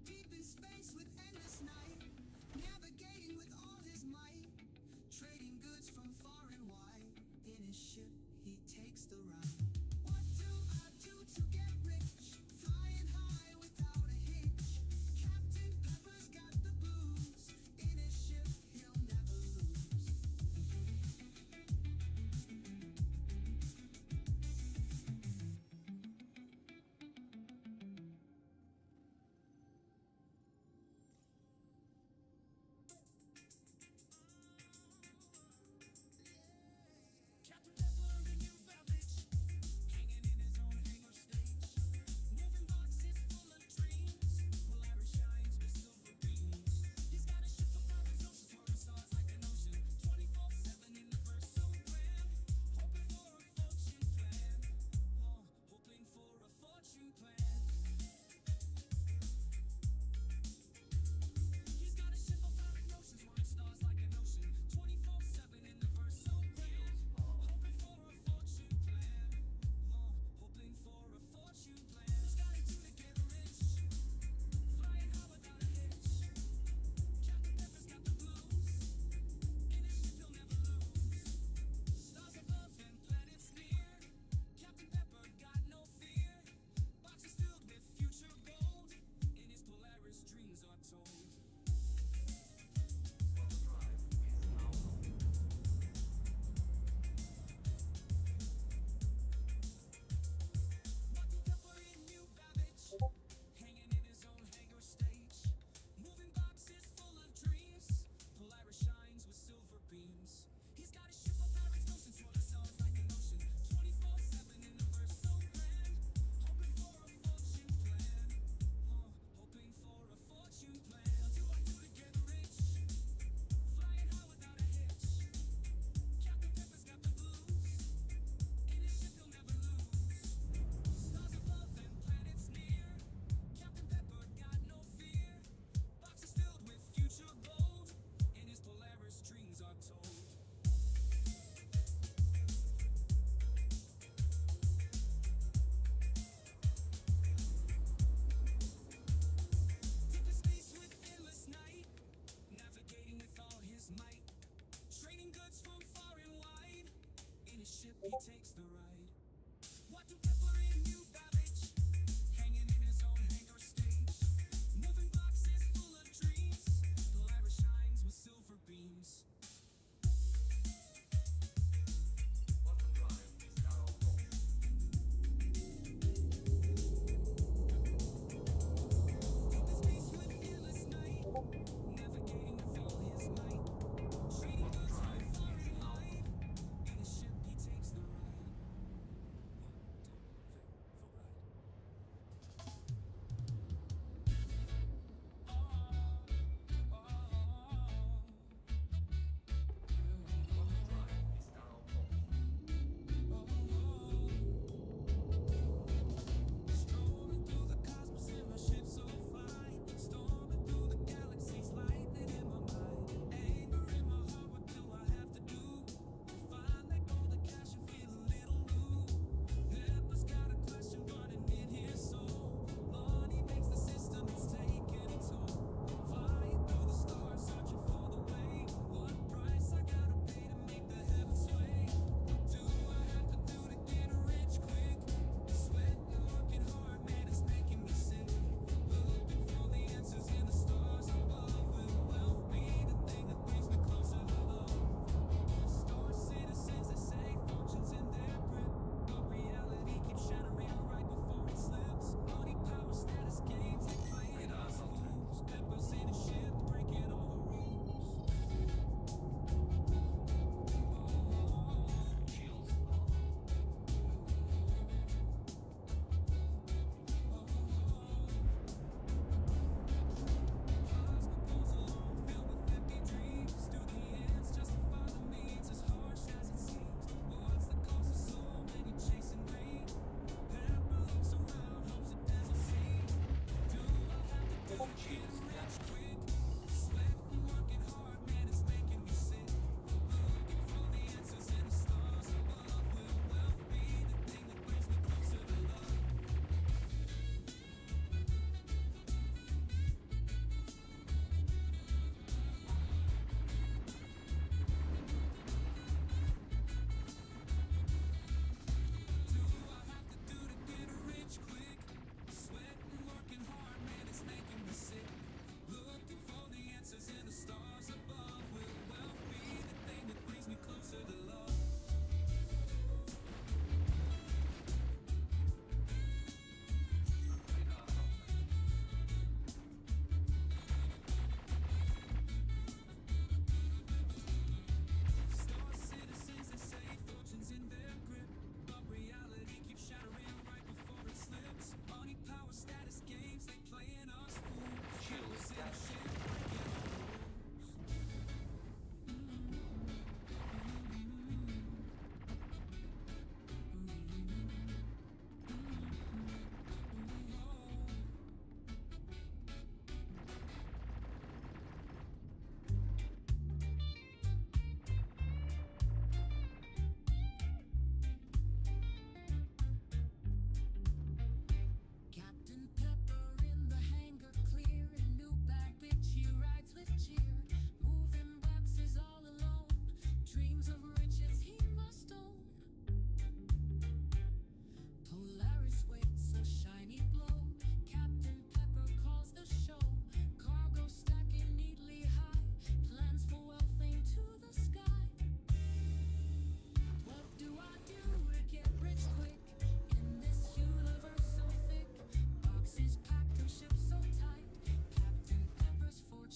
Deep in space with endless night, navigating with all his might, trading goods from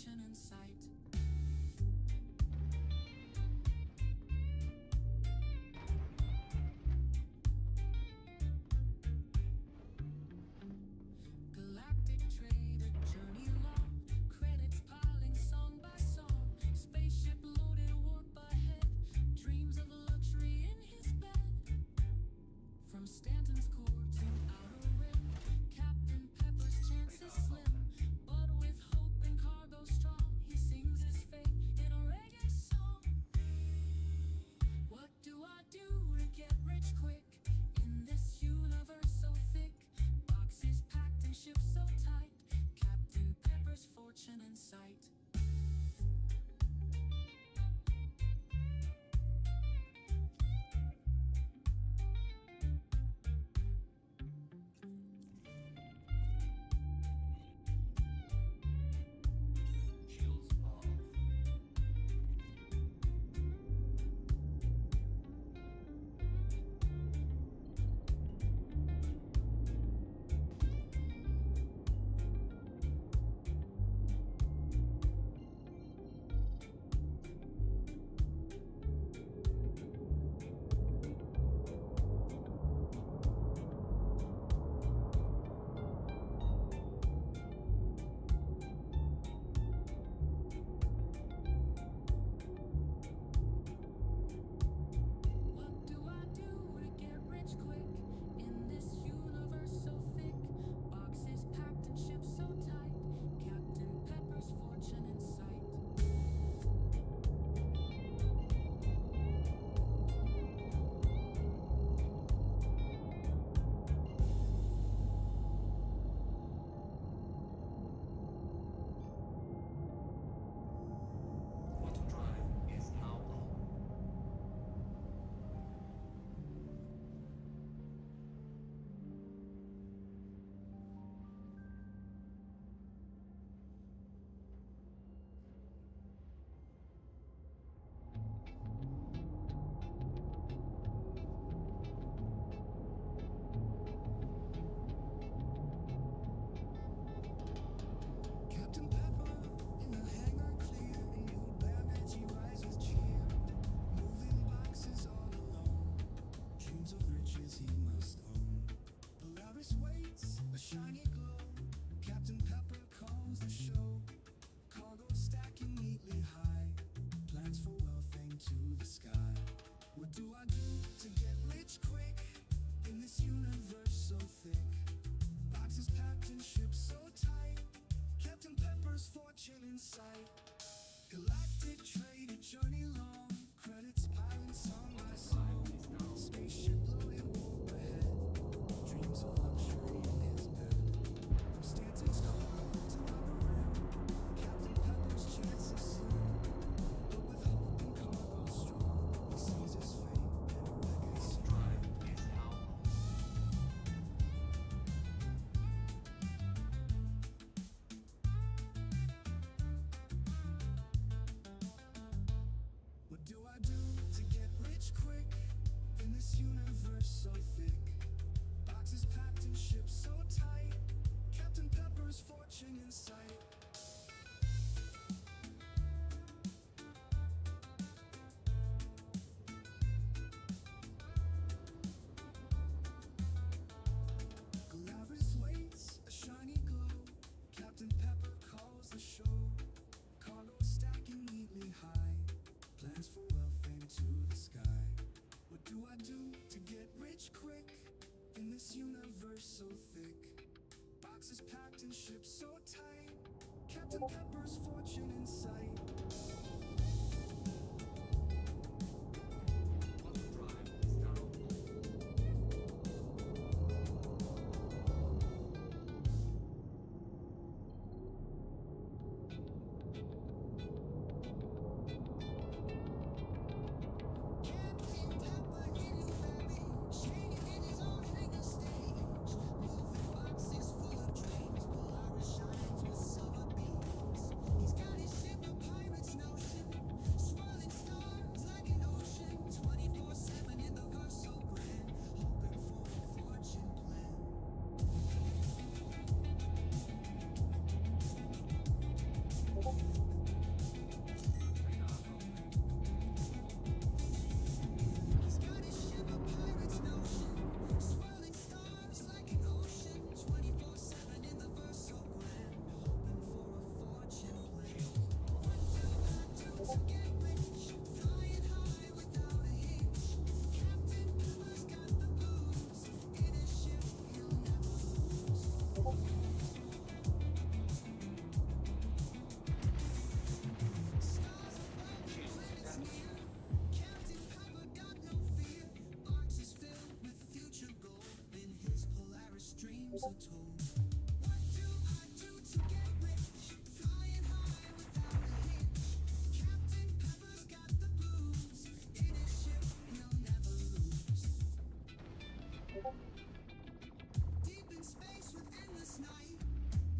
fortune in sight. Galactic trader, journey long, credits piling song by song. Spaceship loaded, warp ahead, dreams of luxury in his bed. From Stanton's core to outer rim, Captain Pepper's chances slim, but with hope and cargo strong, he sings his fate in a reggae song. What do I do to get rich quick in this universe so thick? Boxes packed and ships so tight, Captain Pepper's fortune in sight. What do I do to get rich quick in this universe so thick? Boxes packed and ships so tight, Captain Pepper's fortune in sight. Auto drive is now on. Captain Pepper in the hangar clear, and you bear veggie rise with cheer. Moving boxes all alone, dreams of riches he must own. Polaris waits, a shiny glow. Captain Pepper calls the show. Cargo stacking neatly high, plans for wealth aim to the sky. What do I do to get rich quick in this universe so thick? Boxes packed and ships so tight, Captain Pepper's fortune in sight. Galactic trade, a journey long, credits piling song by song. Spaceship loaded, warp ahead, dreams of luxury in his bed. From Stanton's core to outer rim, Captain Pepper's chances slim, but with hope and cargo strong, he sees his fate in a reggae Auto song. drive is now on. What do I do to get rich quick in this universe so thick? Boxes packed and ships so tight, Captain Pepper's fortune in sight. Galaxies waits, a shiny glow. Captain Pepper calls the show. Cargo stacking neatly high, plans for wealth aim to the sky. What do I do to get rich quick in this universe so thick? Boxes packed and ships so tight, Captain Pepper's fortune in sight. Auto drive is now on. Captain Pepper in your belly, Shenanigans on hangar stage. Moving boxes full of dreams, Polaris shines with silver beams. He's got his ship of are told. What do I do to get rich? Flying high without a hitch. Captain Pepper's got the blues. In his ship, he'll never lose. Deep in space with endless night,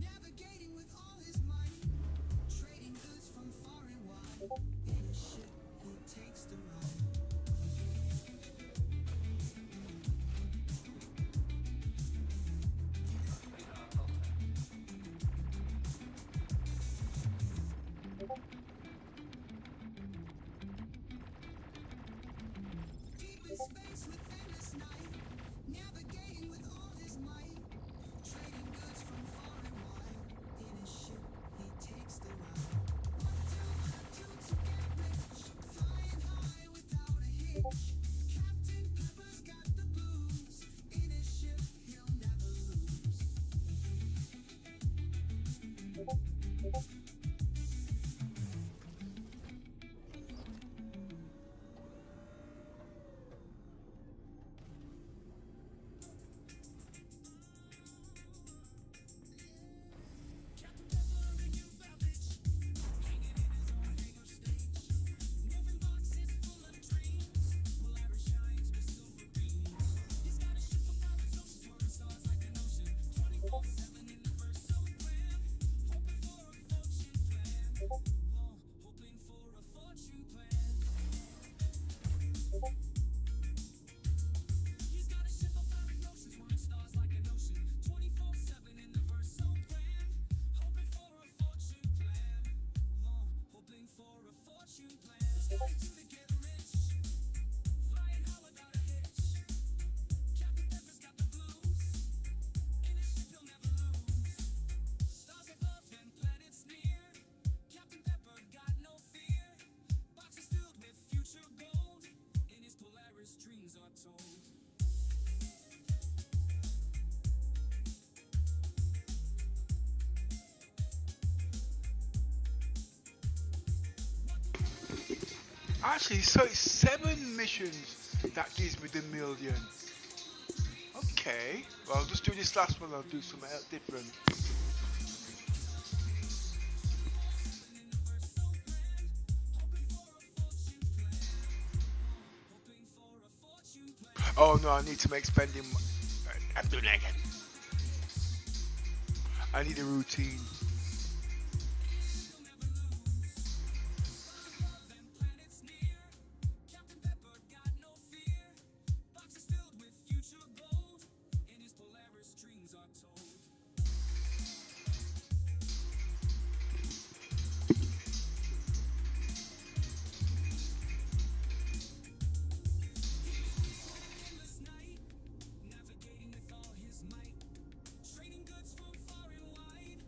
navigating with all his might, trading goods from far and wide. In a ship, he takes the ride. Deep in space with endless night, navigating with all his might, trading goods from far and wide. In his ship, he takes the ride. What do I do to get rich? Flying high without a hitch. Captain Pepper's got the blues. In his ship, he'll never lose. Captain Pepper and you bitch, hanging in his own hangar stage, moving boxes full of dreams. Polaris shines with silver beams. He's got a ship of private oceans, swirling stars like an ocean. 24/7 in the verse so grand, hoping for a fortune plan. Hoping for a fortune plan. He's got a ship of private oceans, swirling stars like an ocean. 24/7 in the verse so grand, hoping for a fortune plan. Hoping for a fortune plan. What do to get rich? Flying high without a hitch. Captain Pepper's got the blues. In his ship he'll never lose. Stars above and planets near. Captain Pepper got no fear. Boxes filled with future gold. In his Polaris dreams are told. Actually, so it's 7 missions that gives me the million. Okay, well, I'll just do this last one. I'll do something else different. Oh no, I need to make spending. I'm doing that again. I need a routine. Captain Pepper got no fear. Boxes filled with future gold. In his Polaris dreams are told. Endless night, navigating with all his might, trading goods from far and wide.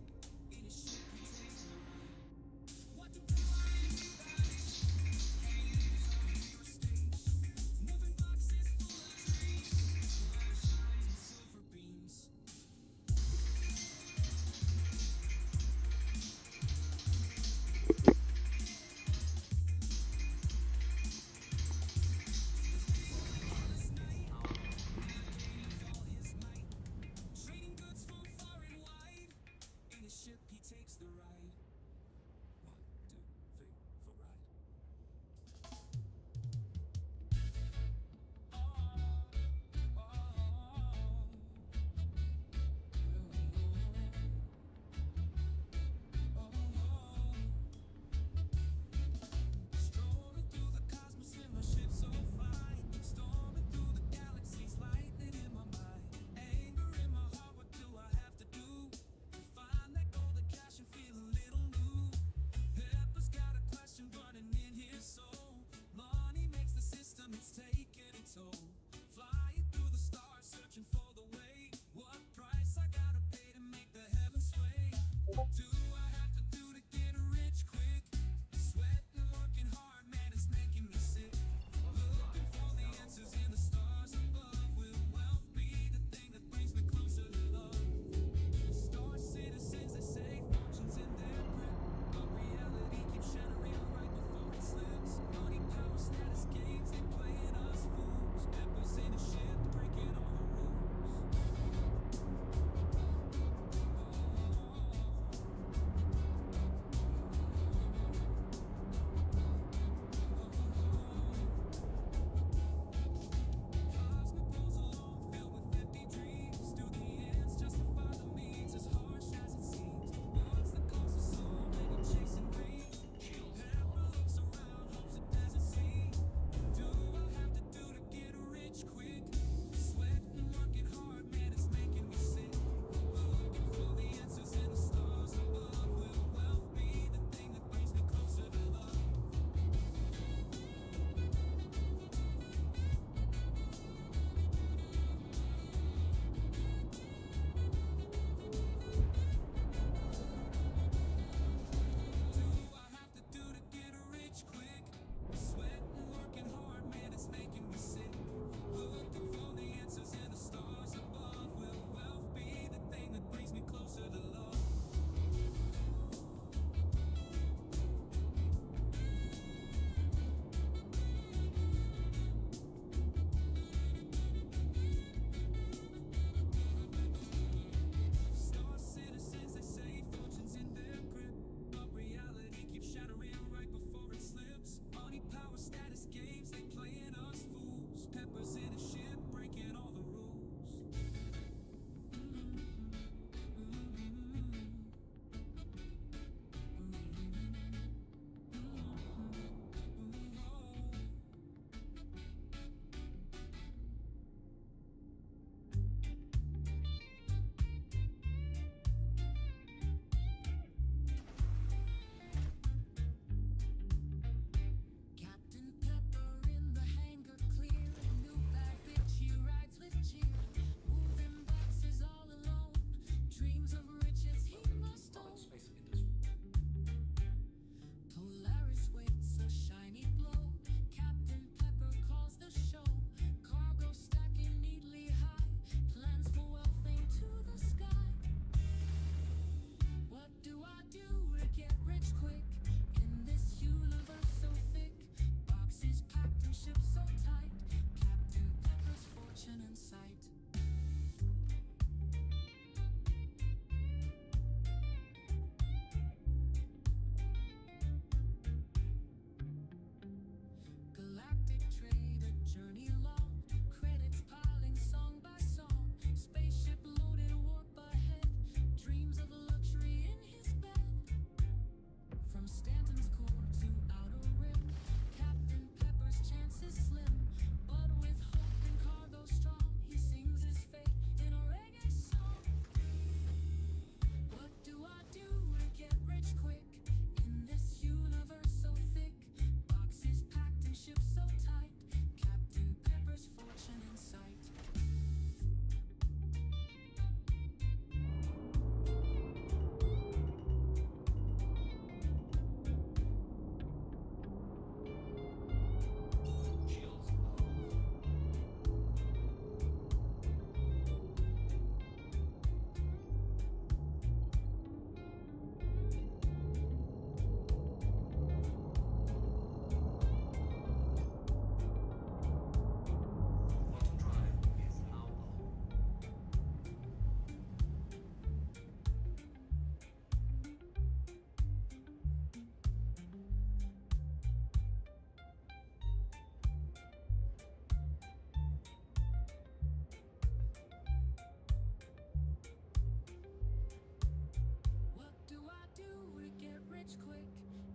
rage quick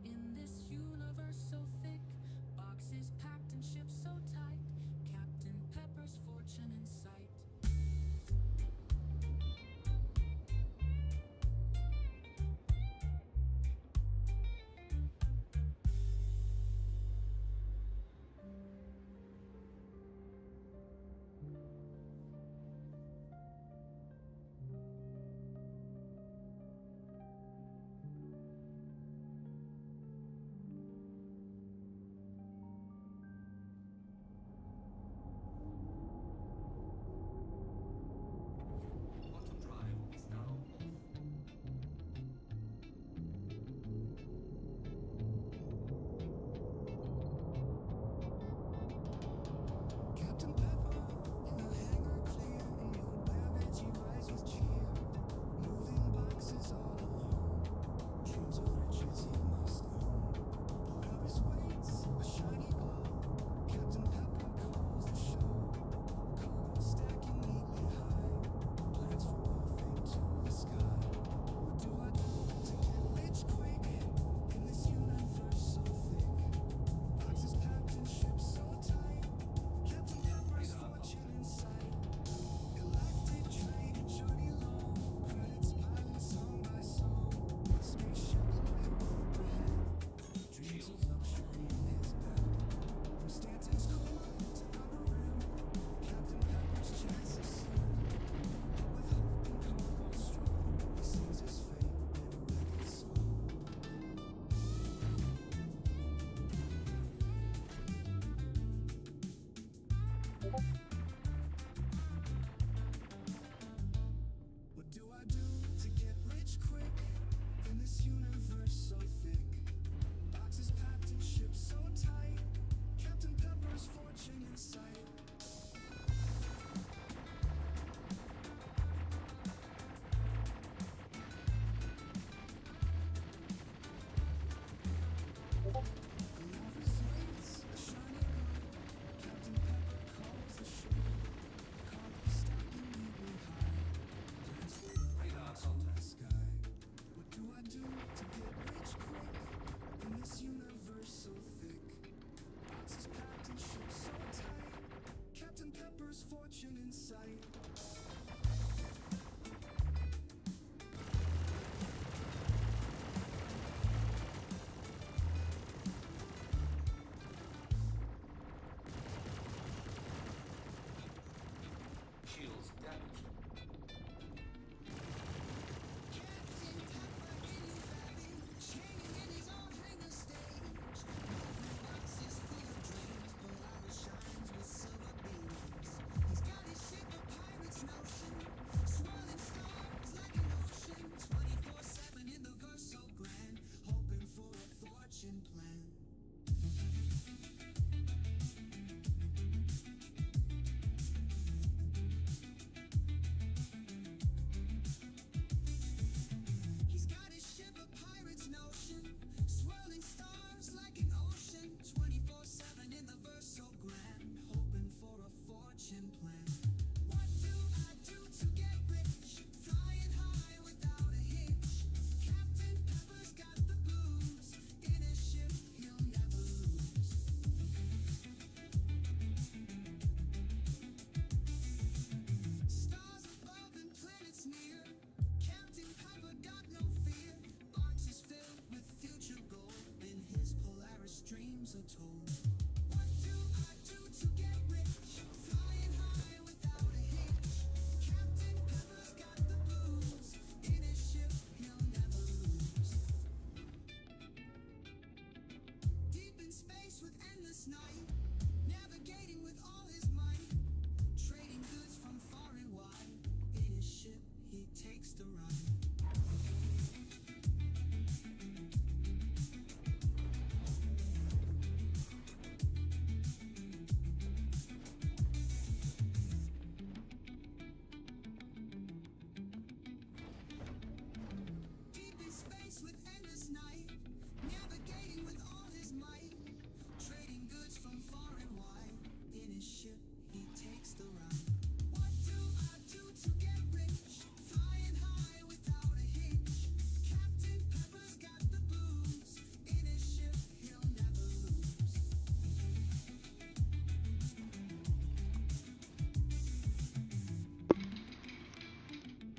in this universe so thick. Boxes packed and ships so tight. Captain Pepper's fortune in sight.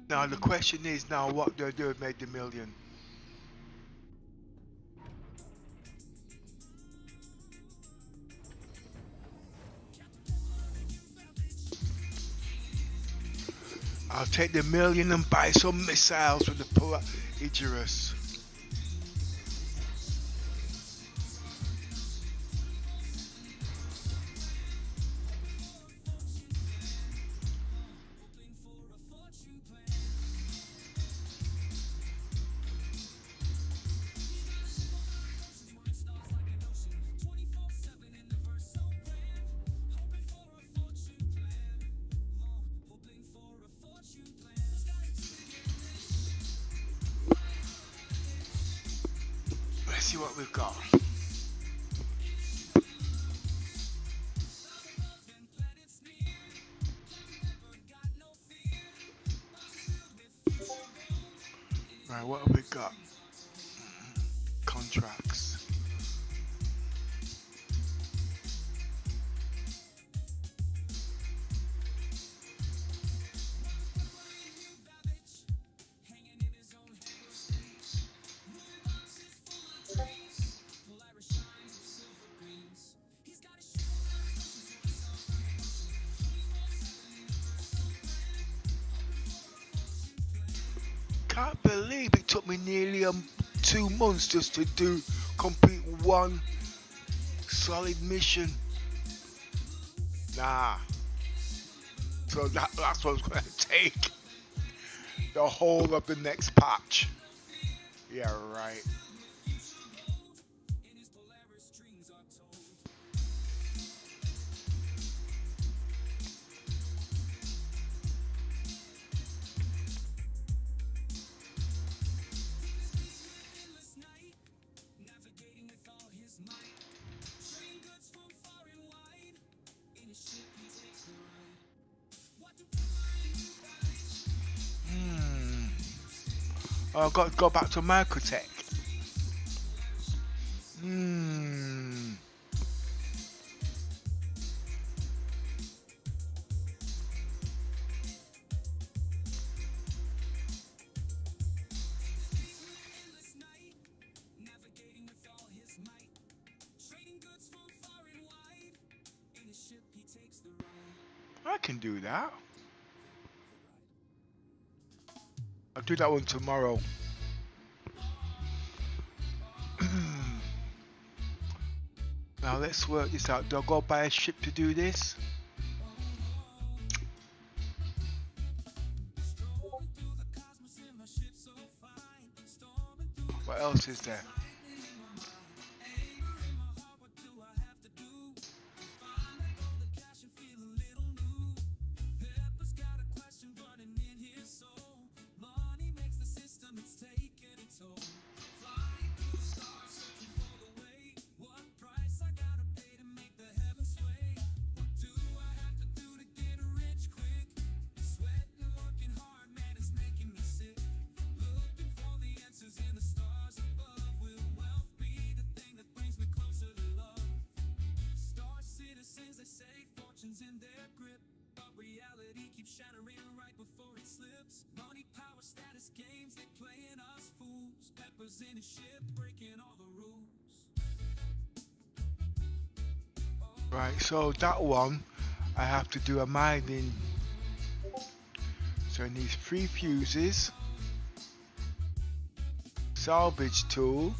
Now the question is now what do I do to make the million? I'll take the million and buy some missiles with the Fugitives. Let's see what we've got. Right, what have we got? Contracts. Can't believe it took me nearly 2 months just to complete one solid mission. Nah. So that's what it's gonna take. The whole of the next patch. Yeah, right. Oh, I've got to go back to Microtech. I can do that. I'll do that one tomorrow. Now let's work this out. Do I go buy a ship to do this? What else is there? In their grip, but reality keeps shattering right before it slips. Money, power, status games, they playing us fools. Peppers in a ship, breaking all the rules. Right, so that one I have to do a mining. So it needs 3 fuses, salvage tool,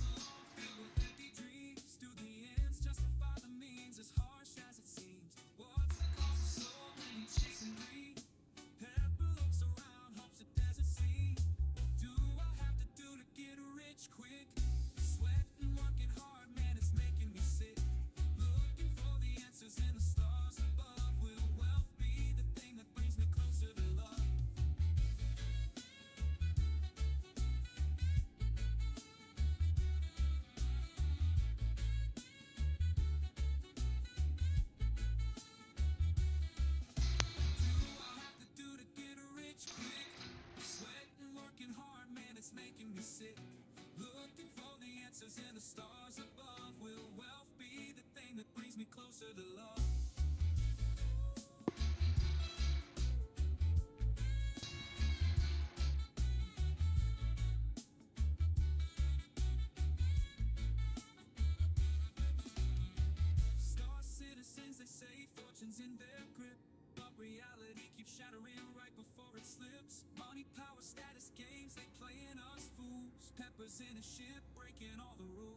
shattering right before it slips. Money, power, status games, they playing us fools. Peppers in a ship, breaking all the rules.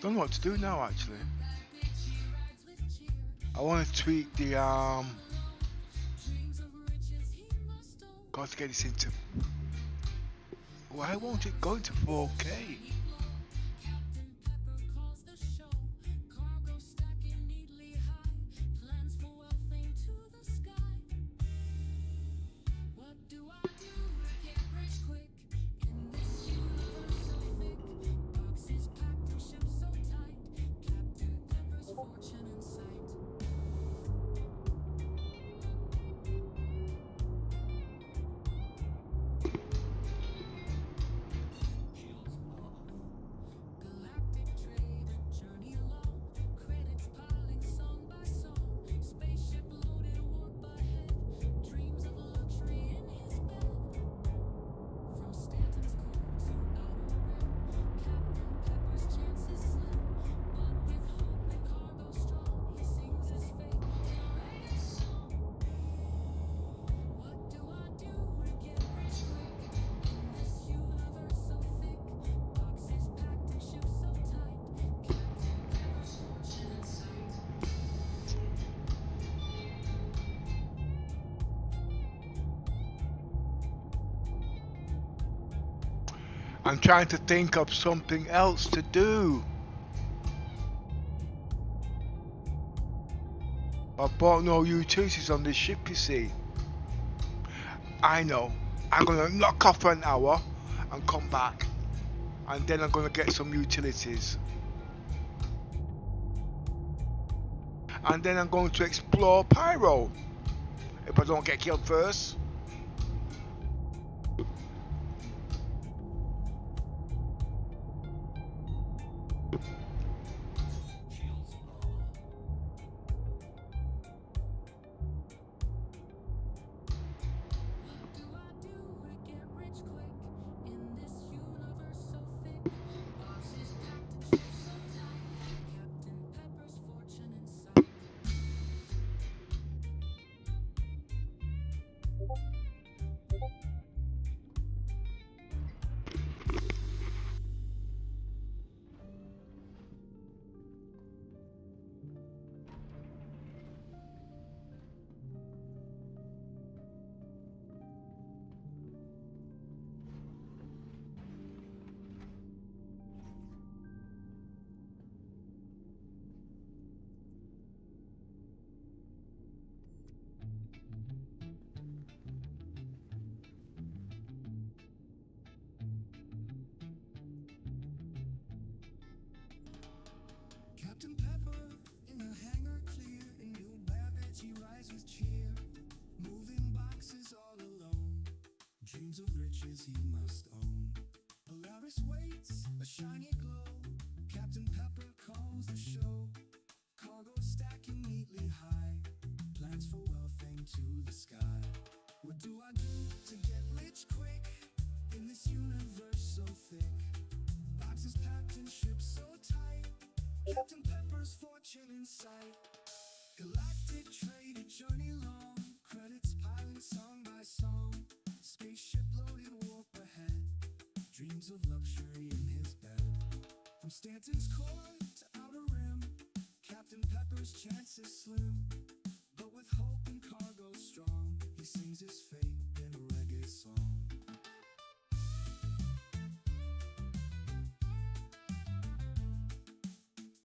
Don't know what to do now actually. I want to tweak the got to get this into. Why won't it go into 4K? I'm trying to think of something else to do. I bought no utilities on this ship, you see. I know. I'm gonna knock off for an hour and come back. And then I'm gonna get some utilities. And then I'm going to explore Pyro. If I don't get killed first. Captain Pepper in a hangar clear, and you bear veggie rise with cheer. Moving boxes all alone, dreams of riches he must own. Polaris waits, a shiny glow. Captain Pepper calls the show. Cargo stacking neatly high, plans for wealth into the sky. What do I do to get rich quick in this universe so thick? Boxes packed and ships so tight, Captain Pepper's fortune in sight. Galactic trade, a journey long, credits piling song by song. Spaceship loaded, warp ahead, dreams of luxury in his bed. From Stanton's core to outer rim, Captain Pepper's chances slim.